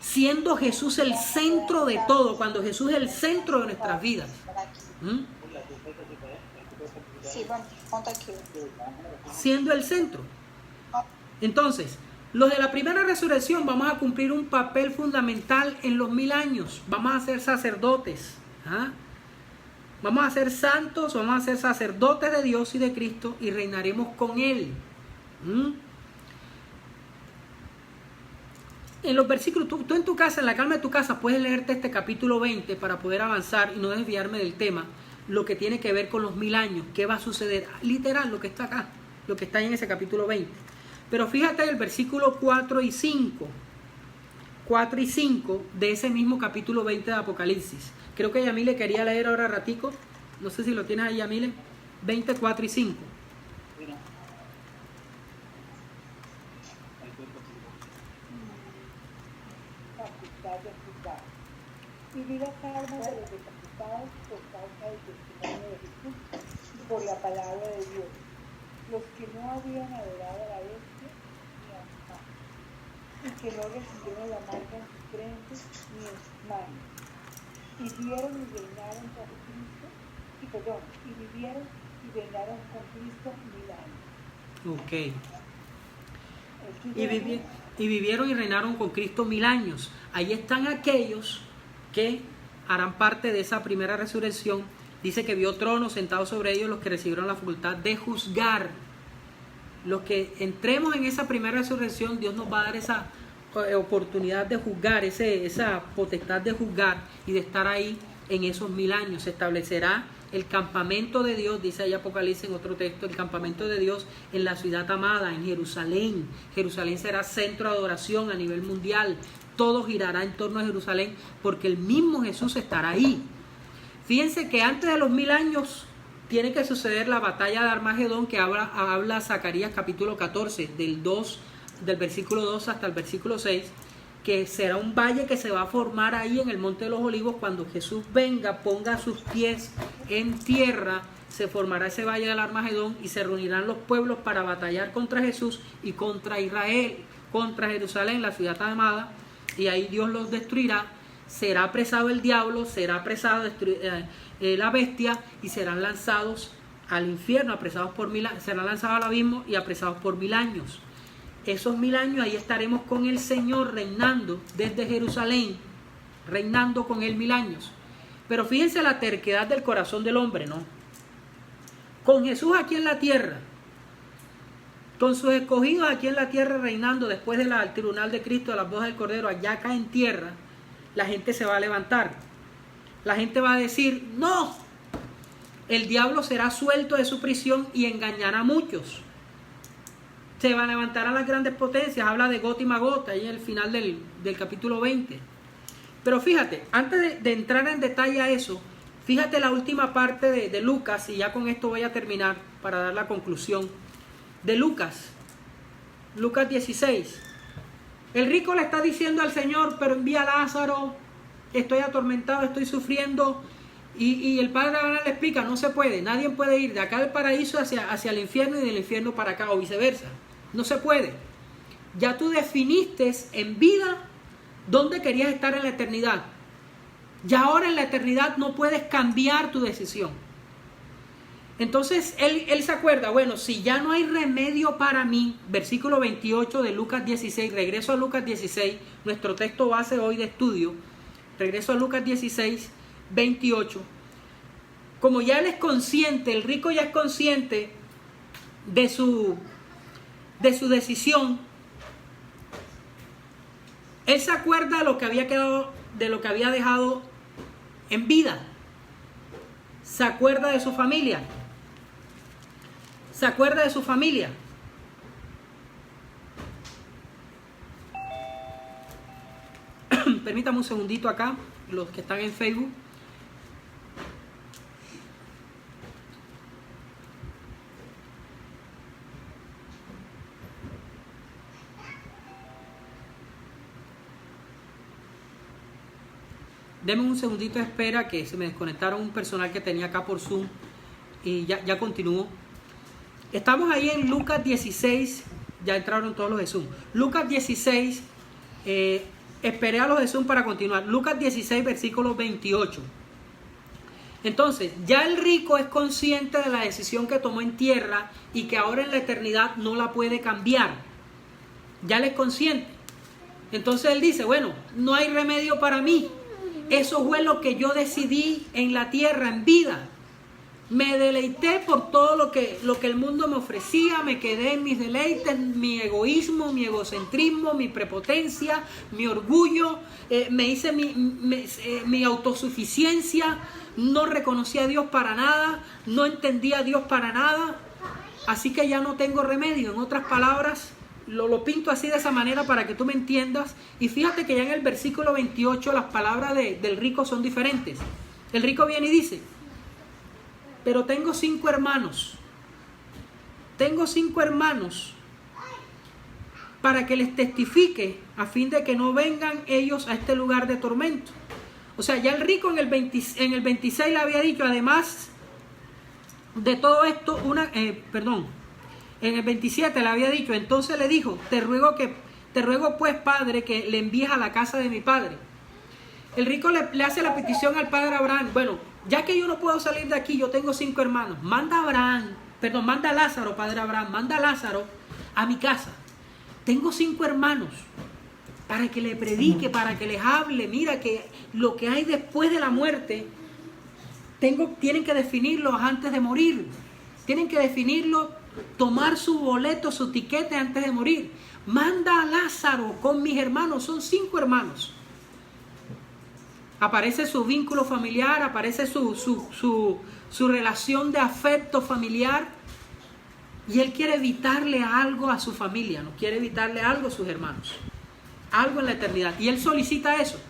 siendo Jesús el centro de todo, cuando Jesús es el centro de nuestras vidas. Sí, ponte aquí. Siendo el centro. Entonces, los de la primera resurrección vamos a cumplir un papel fundamental en los 1000 años. Vamos a ser sacerdotes. Vamos a ser santos, vamos a ser sacerdotes de Dios y de Cristo y reinaremos con Él. En los versículos, tú en tu casa, en la calma de tu casa, puedes leerte este capítulo 20 para poder avanzar y no desviarme del tema, lo que tiene que ver con los 1000 años, qué va a suceder, literal, lo que está acá, lo que está en ese capítulo 20. Pero fíjate el versículo 4 y 5 de ese mismo capítulo 20 de Apocalipsis. Creo que Yamile quería leer ahora ratico, no sé si lo tienes ahí, Yamile, 20, 4 y 5. Y vi las almas de los decapitados por causa del testimonio de Jesús y por la palabra de Dios, los que no habían adorado a la bestia ni a su imagen, y que no recibieron la marca en sus frentes ni en sus manos, y vieron y reinaron con Cristo, y vivieron y reinaron con Cristo 1000 años. Ok. Y vivieron y reinaron con Cristo 1000 años. Ahí están aquellos que harán parte de esa primera resurrección. Dice que vio tronos sentados sobre ellos, los que recibieron la facultad de juzgar. Los que entremos en esa primera resurrección, Dios nos va a dar esa oportunidad de juzgar, esa potestad de juzgar y de estar ahí en esos 1000 años. Se establecerá el campamento de Dios, dice ahí Apocalipsis en otro texto, el campamento de Dios en la ciudad amada, en Jerusalén. Jerusalén será centro de adoración a nivel mundial. Todo girará en torno a Jerusalén porque el mismo Jesús estará ahí. Fíjense que antes de los 1000 años tiene que suceder la batalla de Armagedón, que habla Zacarías capítulo 14, del versículo 2 hasta el versículo 6, que será un valle que se va a formar ahí en el Monte de los Olivos. Cuando Jesús venga, ponga sus pies en tierra, se formará ese valle del Armagedón y se reunirán los pueblos para batallar contra Jesús y contra Israel, contra Jerusalén, la ciudad amada, y ahí Dios los destruirá. Será apresado el diablo, será apresado la bestia y serán lanzados al infierno, serán lanzados al abismo y apresados por 1000 años. Esos 1000 años ahí estaremos con el Señor reinando desde Jerusalén, reinando con Él 1000 años. Pero fíjense la terquedad del corazón del hombre, ¿no? Con Jesús aquí en la tierra, con sus escogidos aquí en la tierra reinando después del tribunal de Cristo, de las bodas del Cordero, allá acá en tierra, la gente se va a levantar. La gente va a decir, no, el diablo será suelto de su prisión y engañará a muchos. Se van a levantar a las grandes potencias, habla de Gog y Magog, ahí en el final del capítulo 20. Pero fíjate, antes de entrar en detalle a eso, fíjate la última parte de Lucas, y ya con esto voy a terminar para dar la conclusión. De Lucas 16. El rico le está diciendo al Señor, pero envía a Lázaro, estoy atormentado, estoy sufriendo. Y el padre Abraham le explica, no se puede, nadie puede ir de acá del paraíso hacia el infierno y del infierno para acá, o viceversa. No se puede. Ya tú definiste en vida dónde querías estar en la eternidad. Ya ahora en la eternidad no puedes cambiar tu decisión. Entonces él se acuerda, bueno, si ya no hay remedio para mí, versículo 28 de Lucas 16, regreso a Lucas 16, nuestro texto base hoy de estudio, regreso a Lucas 16, 28. Como ya él es consciente, el rico ya es consciente de su decisión, él se acuerda de lo que había quedado, de lo que había dejado en vida. Se acuerda de su familia. Se acuerda de su familia. Permítame un segundito acá, los que están en Facebook. Deme un segundito de espera, que se me desconectaron un personal que tenía acá por Zoom y ya continúo. Estamos ahí en Lucas 16, Ya entraron todos los de Zoom. Lucas 16, esperé a los de Zoom para continuar. Lucas 16, versículo 28. Entonces, ya el rico es consciente de la decisión que tomó en tierra y que ahora en la eternidad no la puede cambiar. Ya él es consciente. Entonces él dice, bueno, no hay remedio para mí. Eso fue lo que yo decidí en la tierra, en vida. Me deleité por todo lo que el mundo me ofrecía, me quedé en mis deleites, mi egoísmo, mi egocentrismo, mi prepotencia, mi orgullo, me hice mi autosuficiencia, no reconocí a Dios para nada, no entendí a Dios para nada, así que ya no tengo remedio. En otras palabras, lo pinto así de esa manera para que tú me entiendas. Y fíjate que ya en el versículo 28 las palabras del rico son diferentes. El rico viene y dice, pero tengo 5 hermanos. Tengo 5 hermanos para que les testifique a fin de que no vengan ellos a este lugar de tormento. O sea, ya el rico en el 26 le había dicho, además de todo esto, en el 27 le había dicho, entonces le dijo, te ruego pues, padre, que le envíes a la casa de mi padre. El rico le hace la petición al padre Abraham, bueno, ya que yo no puedo salir de aquí, yo tengo 5 hermanos, manda a Lázaro, padre Abraham, manda a Lázaro a mi casa. Tengo 5 hermanos, para que le predique, para que les hable. Mira que lo que hay después de la muerte, tienen que definirlo antes de morir. Tienen que definirlo, tomar su boleto, su tiquete antes de morir. Manda a Lázaro con mis hermanos, son 5 hermanos. Aparece su vínculo familiar, aparece su relación de afecto familiar. Y él quiere evitarle algo a su familia, no quiere evitarle algo a sus hermanos. Algo en la eternidad. Y él solicita eso.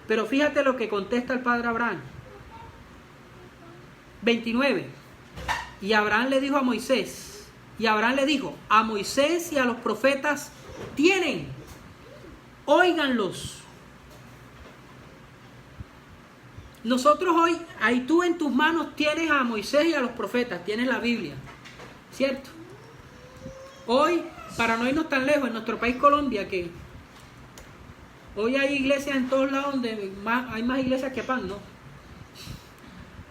Pero fíjate lo que contesta el padre Abraham. 29. Y Abraham le dijo a Moisés. Y Abraham le dijo, a Moisés y a los profetas tienen. Óiganlos. Nosotros hoy, ahí tú en tus manos tienes a Moisés y a los profetas. Tienes la Biblia. ¿Cierto? Hoy, para no irnos tan lejos, en nuestro país Colombia, que hoy hay iglesias en todos lados donde hay más iglesias que pan, ¿no?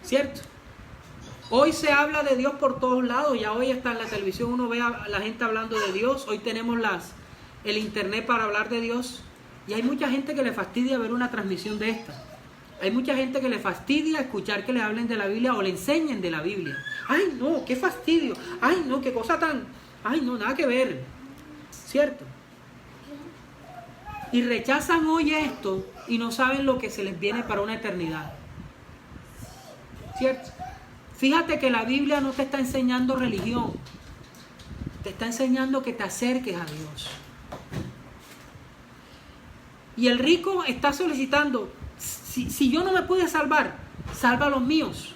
¿Cierto? Hoy se habla de Dios por todos lados. Ya hoy está en la televisión, uno ve a la gente hablando de Dios. Hoy tenemos el internet para hablar de Dios. Y hay mucha gente que le fastidia ver una transmisión de esta. Hay mucha gente que le fastidia escuchar que le hablen de la Biblia o le enseñen de la Biblia. ¡Ay, no! ¡Qué fastidio! ¡Ay, no! ¡Qué cosa tan! ¡Ay, no! Nada que ver. ¿Cierto? Y rechazan hoy esto y no saben lo que se les viene para una eternidad. ¿Cierto? Fíjate que la Biblia no te está enseñando religión. Te está enseñando que te acerques a Dios. Y el rico está solicitando, si yo no me pude salvar, salva a los míos.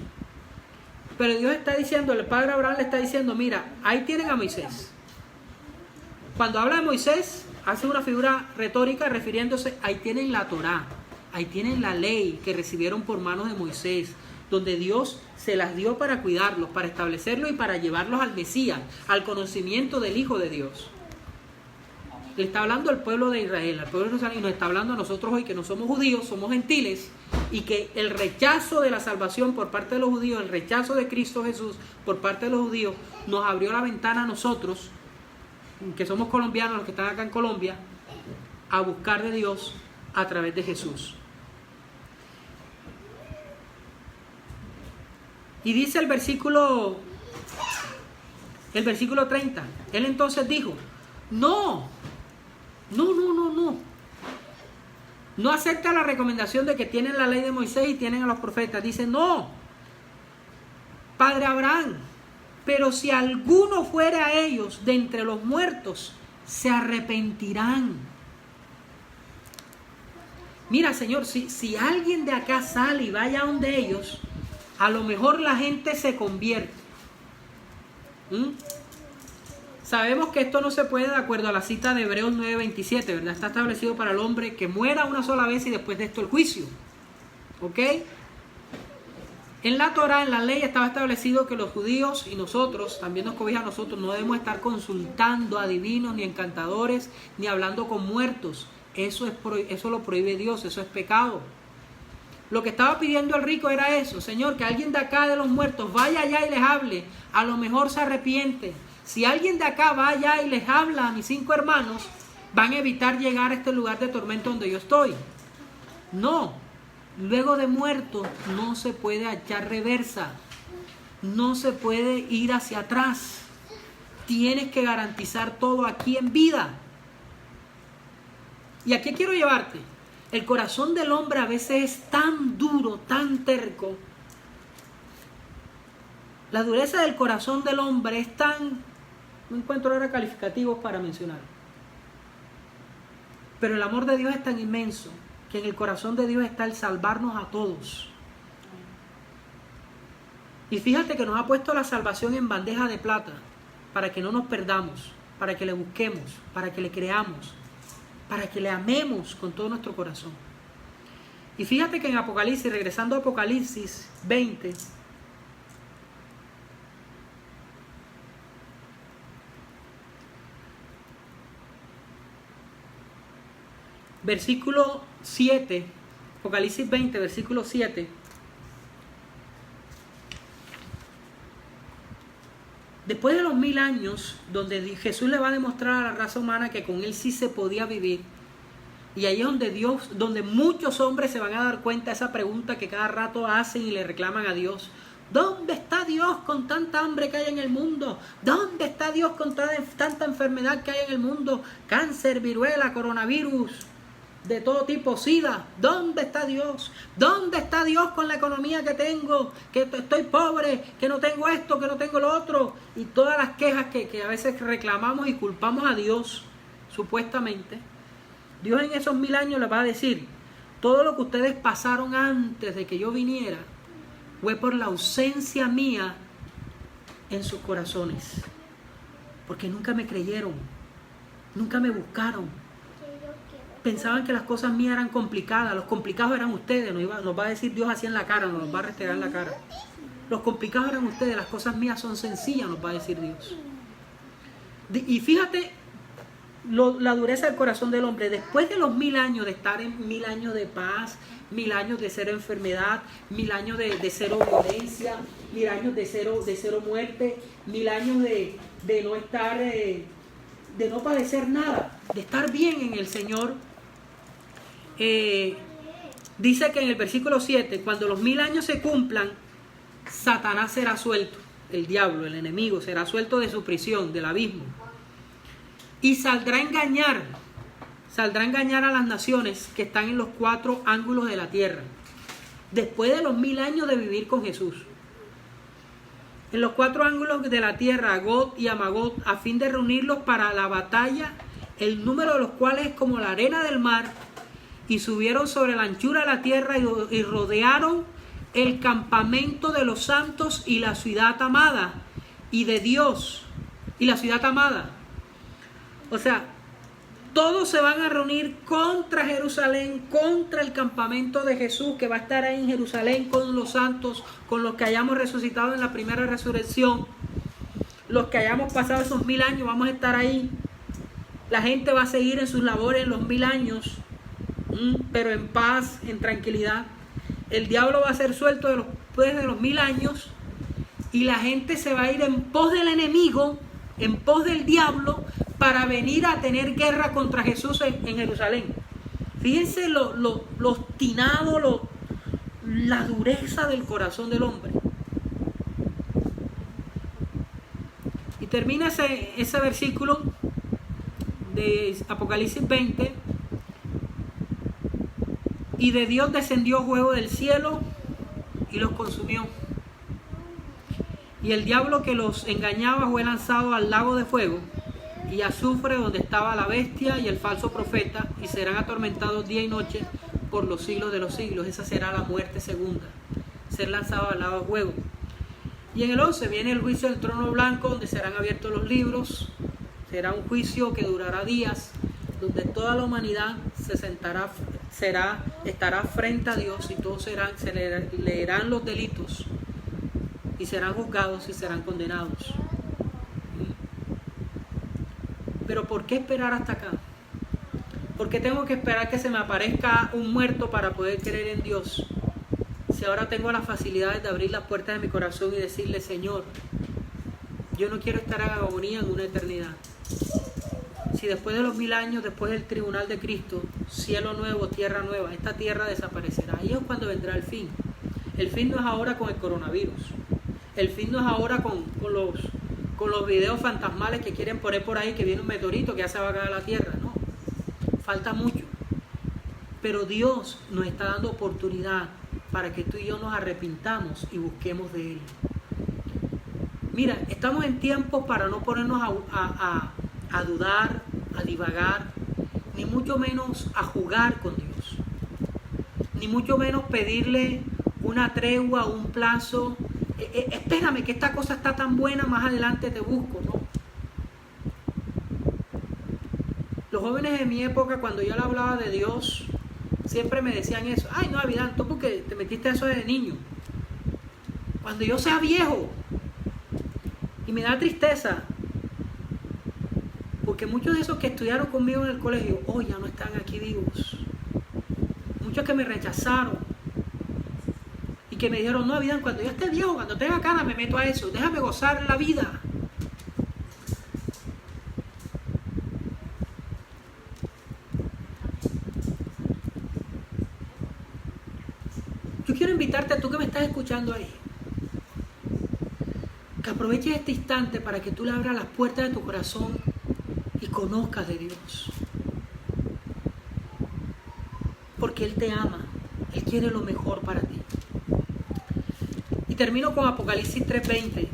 Pero Dios está diciendo, el padre Abraham le está diciendo, mira, ahí tienen a Moisés. Cuando habla de Moisés, hace una figura retórica refiriéndose, ahí tienen la Torá, ahí tienen la ley que recibieron por manos de Moisés, donde Dios se las dio para cuidarlos, para establecerlos y para llevarlos al Mesías, al conocimiento del Hijo de Dios. Le está hablando al pueblo de Israel, al pueblo de Israel, y nos está hablando a nosotros hoy que no somos judíos, somos gentiles, y que el rechazo de la salvación por parte de los judíos, el rechazo de Cristo Jesús por parte de los judíos, nos abrió la ventana a nosotros, que somos colombianos, los que están acá en Colombia, a buscar de Dios a través de Jesús. Y dice el versículo 30, él entonces dijo, no acepta la recomendación de que tienen la ley de Moisés y tienen a los profetas. Dice, no, padre Abraham, pero si alguno fuere a ellos de entre los muertos, se arrepentirán. Mira, Señor, si alguien de acá sale y vaya a donde ellos, a lo mejor la gente se convierte. Sabemos que esto no se puede de acuerdo a la cita de Hebreos 9:27, ¿verdad? Está establecido para el hombre que muera una sola vez y después de esto el juicio. ¿Ok? En la Torá, en la ley, estaba establecido que los judíos y nosotros, también nos cobija a nosotros, no debemos estar consultando a adivinos ni encantadores, ni hablando con muertos. Eso lo prohíbe Dios, eso es pecado. Lo que estaba pidiendo el rico era eso: Señor, que alguien de acá de los muertos vaya allá y les hable, a lo mejor se arrepiente. Si alguien de acá va allá y les habla a mis 5 hermanos, van a evitar llegar a este lugar de tormento donde yo estoy. No. Luego de muerto no se puede echar reversa, no se puede ir hacia atrás. Tienes que garantizar todo aquí en vida. ¿Y a qué quiero llevarte? El corazón del hombre a veces es tan duro, tan terco. La dureza del corazón del hombre es tan... No encuentro ahora calificativos para mencionar. Pero el amor de Dios es tan inmenso que en el corazón de Dios está el salvarnos a todos. Y fíjate que nos ha puesto la salvación en bandeja de plata para que no nos perdamos, para que le busquemos, para que le creamos, para que le amemos con todo nuestro corazón. Y fíjate que en Apocalipsis, regresando a Apocalipsis 20, versículo 7, Apocalipsis 20, versículo 7. Después de los 1000 años, donde Jesús le va a demostrar a la raza humana que con él sí se podía vivir, y ahí es donde muchos hombres se van a dar cuenta de esa pregunta que cada rato hacen y le reclaman a Dios: ¿dónde está Dios con tanta hambre que hay en el mundo? ¿Dónde está Dios con tanta enfermedad que hay en el mundo? Cáncer, viruela, coronavirus, de todo tipo, SIDA. ¿Dónde está Dios? ¿Dónde está Dios con la economía que tengo? Que estoy pobre, que no tengo esto, que no tengo lo otro. Y todas las quejas que a veces reclamamos y culpamos a Dios, supuestamente. Dios en esos 1000 años les va a decir: todo lo que ustedes pasaron antes de que yo viniera fue por la ausencia mía en sus corazones. Porque nunca me creyeron, nunca me buscaron. Pensaban que las cosas mías eran complicadas. Los complicados eran ustedes. Nos va a decir Dios así en la cara, nos va a restregar en la cara. Los complicados eran ustedes, las cosas mías son sencillas, nos va a decir Dios. Y fíjate la dureza del corazón del hombre. Después de los 1000 años de estar en 1000 años de paz, 1000 años de cero enfermedad, 1000 años de cero violencia, 1000 años de cero muerte, 1000 años de no estar, de no padecer nada, de estar bien en el Señor. Dice que en el versículo 7, cuando los 1000 años se cumplan, Satanás será suelto, el diablo, el enemigo, será suelto de su prisión, del abismo, y saldrá a engañar a las naciones que están en los 4 ángulos de la tierra, después de los 1000 años de vivir con Jesús. En los 4 ángulos de la tierra, a Gog y a Magog, a fin de reunirlos para la batalla, el número de los cuales es como la arena del mar, y subieron sobre la anchura de la tierra y rodearon el campamento de los santos y la ciudad amada, y de Dios, y la ciudad amada. O sea, todos se van a reunir contra Jerusalén, contra el campamento de Jesús, que va a estar ahí en Jerusalén con los santos, con los que hayamos resucitado en la primera resurrección. Los que hayamos pasado esos 1000 años, vamos a estar ahí. La gente va a seguir en sus labores en los 1000 años, pero en paz, en tranquilidad. El diablo va a ser suelto después de los 1000 años, y la gente se va a ir en pos del enemigo, en pos del diablo, para venir a tener guerra contra Jesús en Jerusalén. Fíjense lo obstinado, la dureza del corazón del hombre. Y termina ese versículo de Apocalipsis 20. Y de Dios descendió fuego del cielo y los consumió. Y el diablo que los engañaba fue lanzado al lago de fuego y azufre, donde estaba la bestia y el falso profeta, y serán atormentados día y noche por los siglos de los siglos. Esa será la muerte segunda, ser lanzado al lago de fuego. Y en el 11 viene el juicio del trono blanco, donde serán abiertos los libros. Será un juicio que durará días, donde toda la humanidad estará frente a Dios, y todos se leerán los delitos y serán juzgados y serán condenados. Pero ¿por qué esperar hasta acá? ¿Por qué tengo que esperar que se me aparezca un muerto para poder creer en Dios? Si ahora tengo las facilidades de abrir las puertas de mi corazón y decirle, Señor, yo no quiero estar en agonía en una eternidad. Si después de los 1000 años, después del tribunal de Cristo, cielo nuevo, tierra nueva, esta tierra desaparecerá. Ahí es cuando vendrá el fin. El fin no es ahora con el coronavirus. El fin no es ahora con los videos fantasmales que quieren poner por ahí, que viene un meteorito que ya se va a caer a la tierra. No, falta mucho. Pero Dios nos está dando oportunidad para que tú y yo nos arrepintamos y busquemos de Él. Mira, estamos en tiempos para no ponernos a dudar, a divagar, ni mucho menos a jugar con Dios, ni mucho menos pedirle una tregua, un plazo. Espérame que esta cosa está tan buena, más adelante te busco, ¿no? Los jóvenes de mi época, cuando yo le hablaba de Dios, siempre me decían eso. Ay, no, Avidán, tú porque te metiste eso desde niño. Cuando yo sea viejo, y me da tristeza, porque muchos de esos que estudiaron conmigo en el colegio, hoy ya no están aquí vivos. Muchos que me rechazaron y que me dijeron, no, Avidán, cuando yo esté viejo, cuando tenga cara, me meto a eso, déjame gozar la vida. Yo quiero invitarte, tú que me estás escuchando ahí, que aproveches este instante para que tú le abras las puertas de tu corazón y conozcas de Dios. Porque Él te ama, Él quiere lo mejor para ti. Y termino con Apocalipsis 3:20.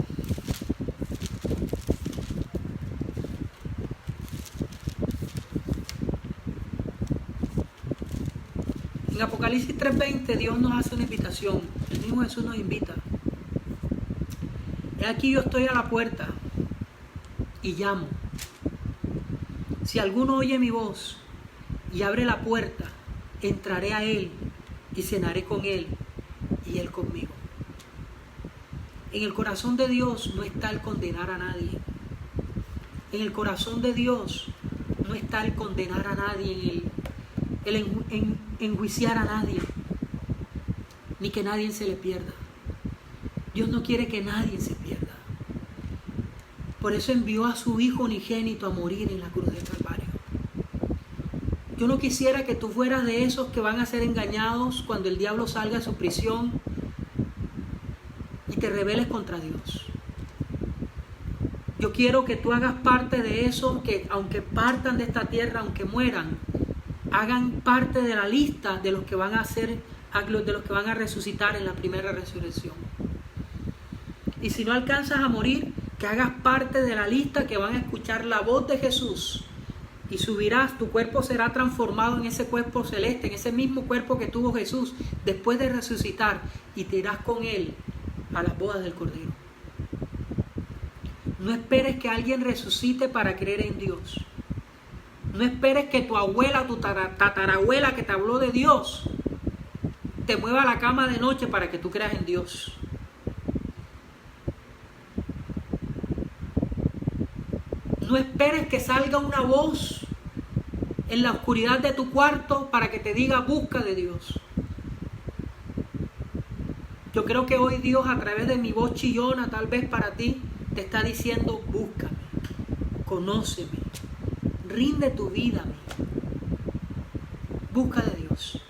En Apocalipsis 3:20 Dios nos hace una invitación. El mismo Jesús nos invita. He aquí yo estoy a la puerta y llamo. Si alguno oye mi voz y abre la puerta, entraré a él y cenaré con él y él conmigo. En el corazón de Dios no está el condenar a nadie. En el corazón de Dios no está el condenar a nadie, el enjuiciar a nadie, ni que nadie se le pierda. Dios no quiere que nadie se pierda. Por eso envió a su Hijo unigénito a morir en la cruz del Calvario. Yo no quisiera que tú fueras de esos que van a ser engañados cuando el diablo salga de su prisión y te rebeles contra Dios. Yo quiero que tú hagas parte de esos que, aunque partan de esta tierra, aunque mueran, hagan parte de la lista de los que van a resucitar en la primera resurrección. Y si no alcanzas a morir, que hagas parte de la lista que van a escuchar la voz de Jesús y subirás, tu cuerpo será transformado en ese cuerpo celeste, en ese mismo cuerpo que tuvo Jesús después de resucitar, y te irás con Él a las bodas del Cordero. No esperes que alguien resucite para creer en Dios. No esperes que tu abuela, tu tatarabuela que te habló de Dios, te mueva a la cama de noche para que tú creas en Dios. No esperes que salga una voz en la oscuridad de tu cuarto para que te diga busca de Dios. Yo creo que hoy Dios, a través de mi voz chillona, tal vez para ti, te está diciendo búscame, conóceme, rinde tu vida a mí. Busca de Dios.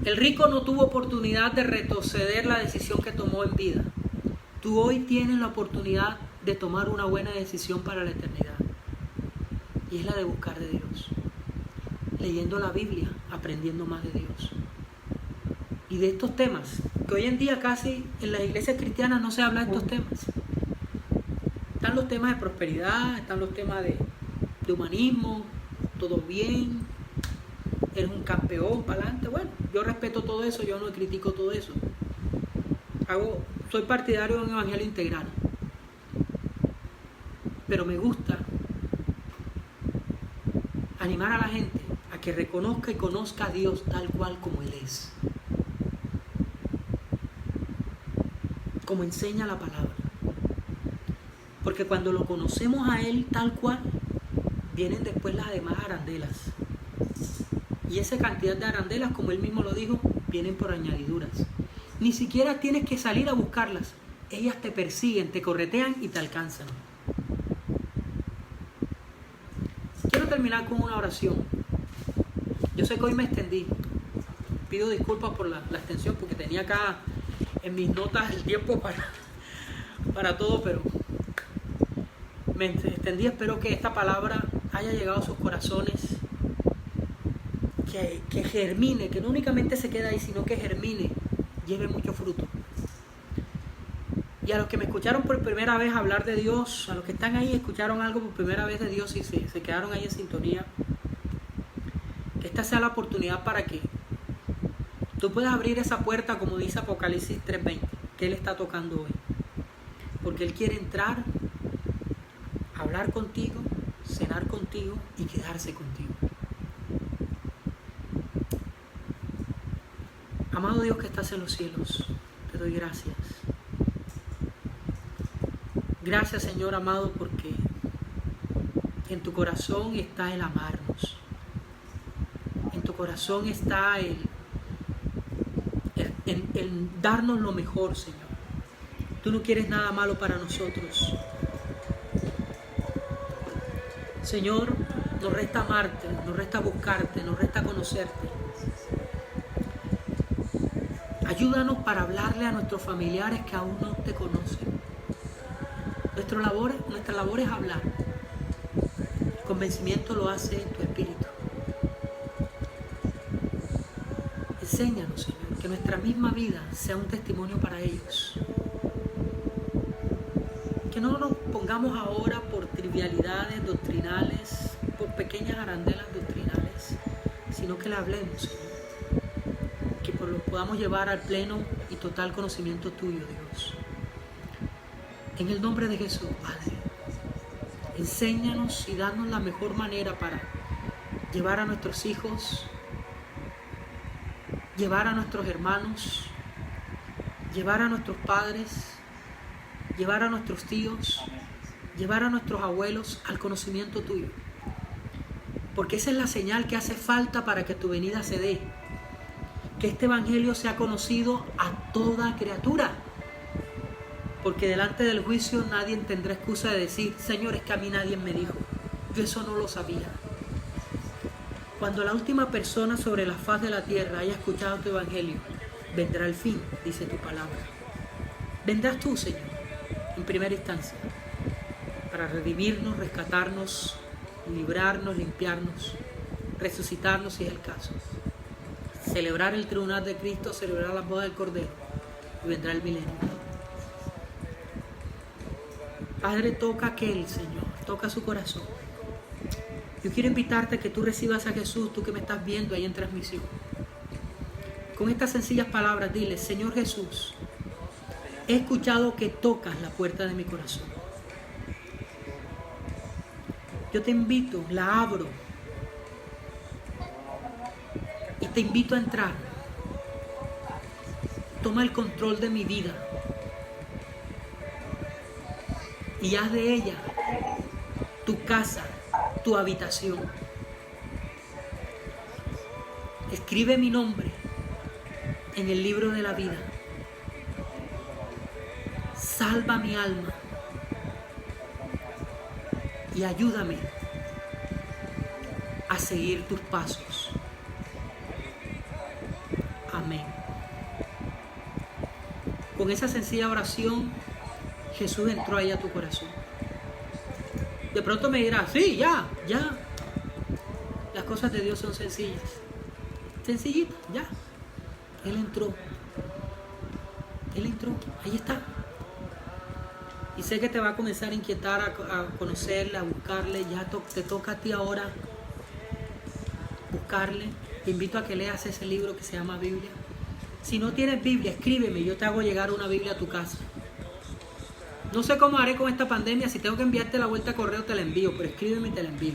El rico no tuvo oportunidad de retroceder la decisión que tomó en vida. Tú hoy tienes la oportunidad de tomar una buena decisión para la eternidad. Y es la de buscar de Dios. Leyendo la Biblia, aprendiendo más de Dios. Y de estos temas, que hoy en día casi en las iglesias cristianas no se habla de estos temas. Están los temas de prosperidad, están los temas de humanismo, todo bien, eres un campeón, para adelante. Bueno, yo respeto todo eso, yo no critico todo eso. Soy partidario de un evangelio integral. Pero me gusta animar a la gente a que reconozca y conozca a Dios tal cual como Él es. como enseña la palabra. Porque cuando lo conocemos a Él tal cual, vienen después las demás arandelas. Y esa cantidad de arandelas, como Él mismo lo dijo, vienen por añadiduras. Ni siquiera tienes que salir a buscarlas. Ellas te persiguen, te corretean y te alcanzan. Quiero terminar con una oración. Yo sé que hoy me extendí. Pido disculpas por la extensión porque tenía acá en mis notas el tiempo para todo, pero me extendí. Espero que esta palabra haya llegado a sus corazones, que germine, que no únicamente se quede ahí, sino que germine, lleve mucho fruto. Y a los que me escucharon por primera vez hablar de Dios, a los que están ahí escucharon algo por primera vez de Dios y se quedaron ahí en sintonía, que esta sea la oportunidad para que tú puedas abrir esa puerta, como dice Apocalipsis 3:20, que Él está tocando hoy. Porque Él quiere entrar, hablar contigo, cenar contigo y quedarse contigo. Amado Dios que estás en los cielos, te doy gracias. Gracias, Señor amado, porque en tu corazón está el amarnos. En tu corazón está el darnos lo mejor, Señor. Tú no quieres nada malo para nosotros. Señor, nos resta amarte, nos resta buscarte, nos resta conocerte. Ayúdanos para hablarle a nuestros familiares que aún no te conocen. Nuestra labor es hablar. El convencimiento lo hace tu Espíritu. Enséñanos, Señor, que nuestra misma vida sea un testimonio para ellos. Que no nos pongamos ahora por trivialidades doctrinales, por pequeñas arandelas doctrinales, sino que le hablemos, Señor. Que lo podamos llevar al pleno y total conocimiento tuyo, Dios. En el nombre de Jesús, Padre, enséñanos y danos la mejor manera para llevar a nuestros hijos, llevar a nuestros hermanos, llevar a nuestros padres, llevar a nuestros tíos, llevar a nuestros abuelos al conocimiento tuyo. Porque esa es la señal que hace falta para que tu venida se dé. Que este evangelio sea conocido a toda criatura. Porque delante del juicio nadie tendrá excusa de decir, Señor, es que a mí nadie me dijo. Yo eso no lo sabía. Cuando la última persona sobre la faz de la tierra haya escuchado tu evangelio, vendrá el fin, dice tu palabra. Vendrás tú, Señor, en primera instancia, para redimirnos, rescatarnos, librarnos, limpiarnos, resucitarnos si es el caso. Celebrar el tribunal de Cristo, celebrar la boda del Cordero y vendrá el milenio. Padre, toca a aquel, Señor, toca su corazón. Yo quiero invitarte a que tú recibas a Jesús, tú que me estás viendo ahí en transmisión. Con estas sencillas palabras, dile, Señor Jesús, he escuchado que tocas la puerta de mi corazón. Yo te invito, la abro y te invito a entrar. Toma el control de mi vida y haz de ella tu casa, tu habitación. Escribe mi nombre en el libro de la vida. Salva mi alma y ayúdame a seguir tus pasos. Amén. Con esa sencilla oración, Jesús entró ahí a tu corazón. De pronto me dirás, sí, ya. Las cosas de Dios son sencillas. Sencillitas, ya. Él entró, ahí está. Y sé que te va a comenzar a inquietar, a conocerle, a buscarle. Ya te toca a ti ahora buscarle. Te invito a que leas ese libro que se llama Biblia. Si no tienes Biblia, escríbeme, yo te hago llegar una Biblia a tu casa. No sé cómo haré con esta pandemia, si tengo que enviarte la vuelta a correo te la envío, pero escríbeme y te la envío.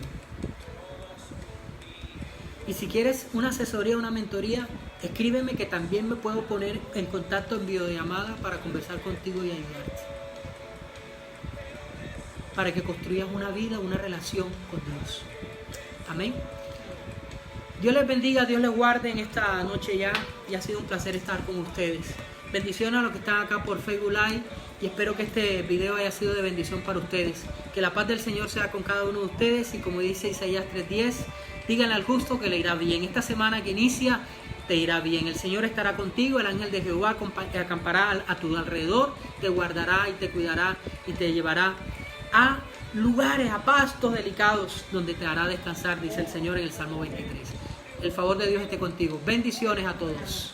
Y si quieres una asesoría, una mentoría, escríbeme que también me puedo poner en contacto en videollamada para conversar contigo y ayudarte. Para que construyas una vida, una relación con Dios. Amén. Dios les bendiga, Dios les guarde en esta noche ya. Y ha sido un placer estar con ustedes. Bendiciones a los que están acá por Facebook Live. Y espero que este video haya sido de bendición para ustedes. Que la paz del Señor sea con cada uno de ustedes. Y como dice Isaías 3:10, díganle al justo que le irá bien. Esta semana que inicia, te irá bien. El Señor estará contigo. El ángel de Jehová acampará a tu alrededor. Te guardará y te cuidará y te llevará a lugares, a pastos delicados, donde te hará descansar, dice el Señor en el Salmo 23. El favor de Dios esté contigo. Bendiciones a todos.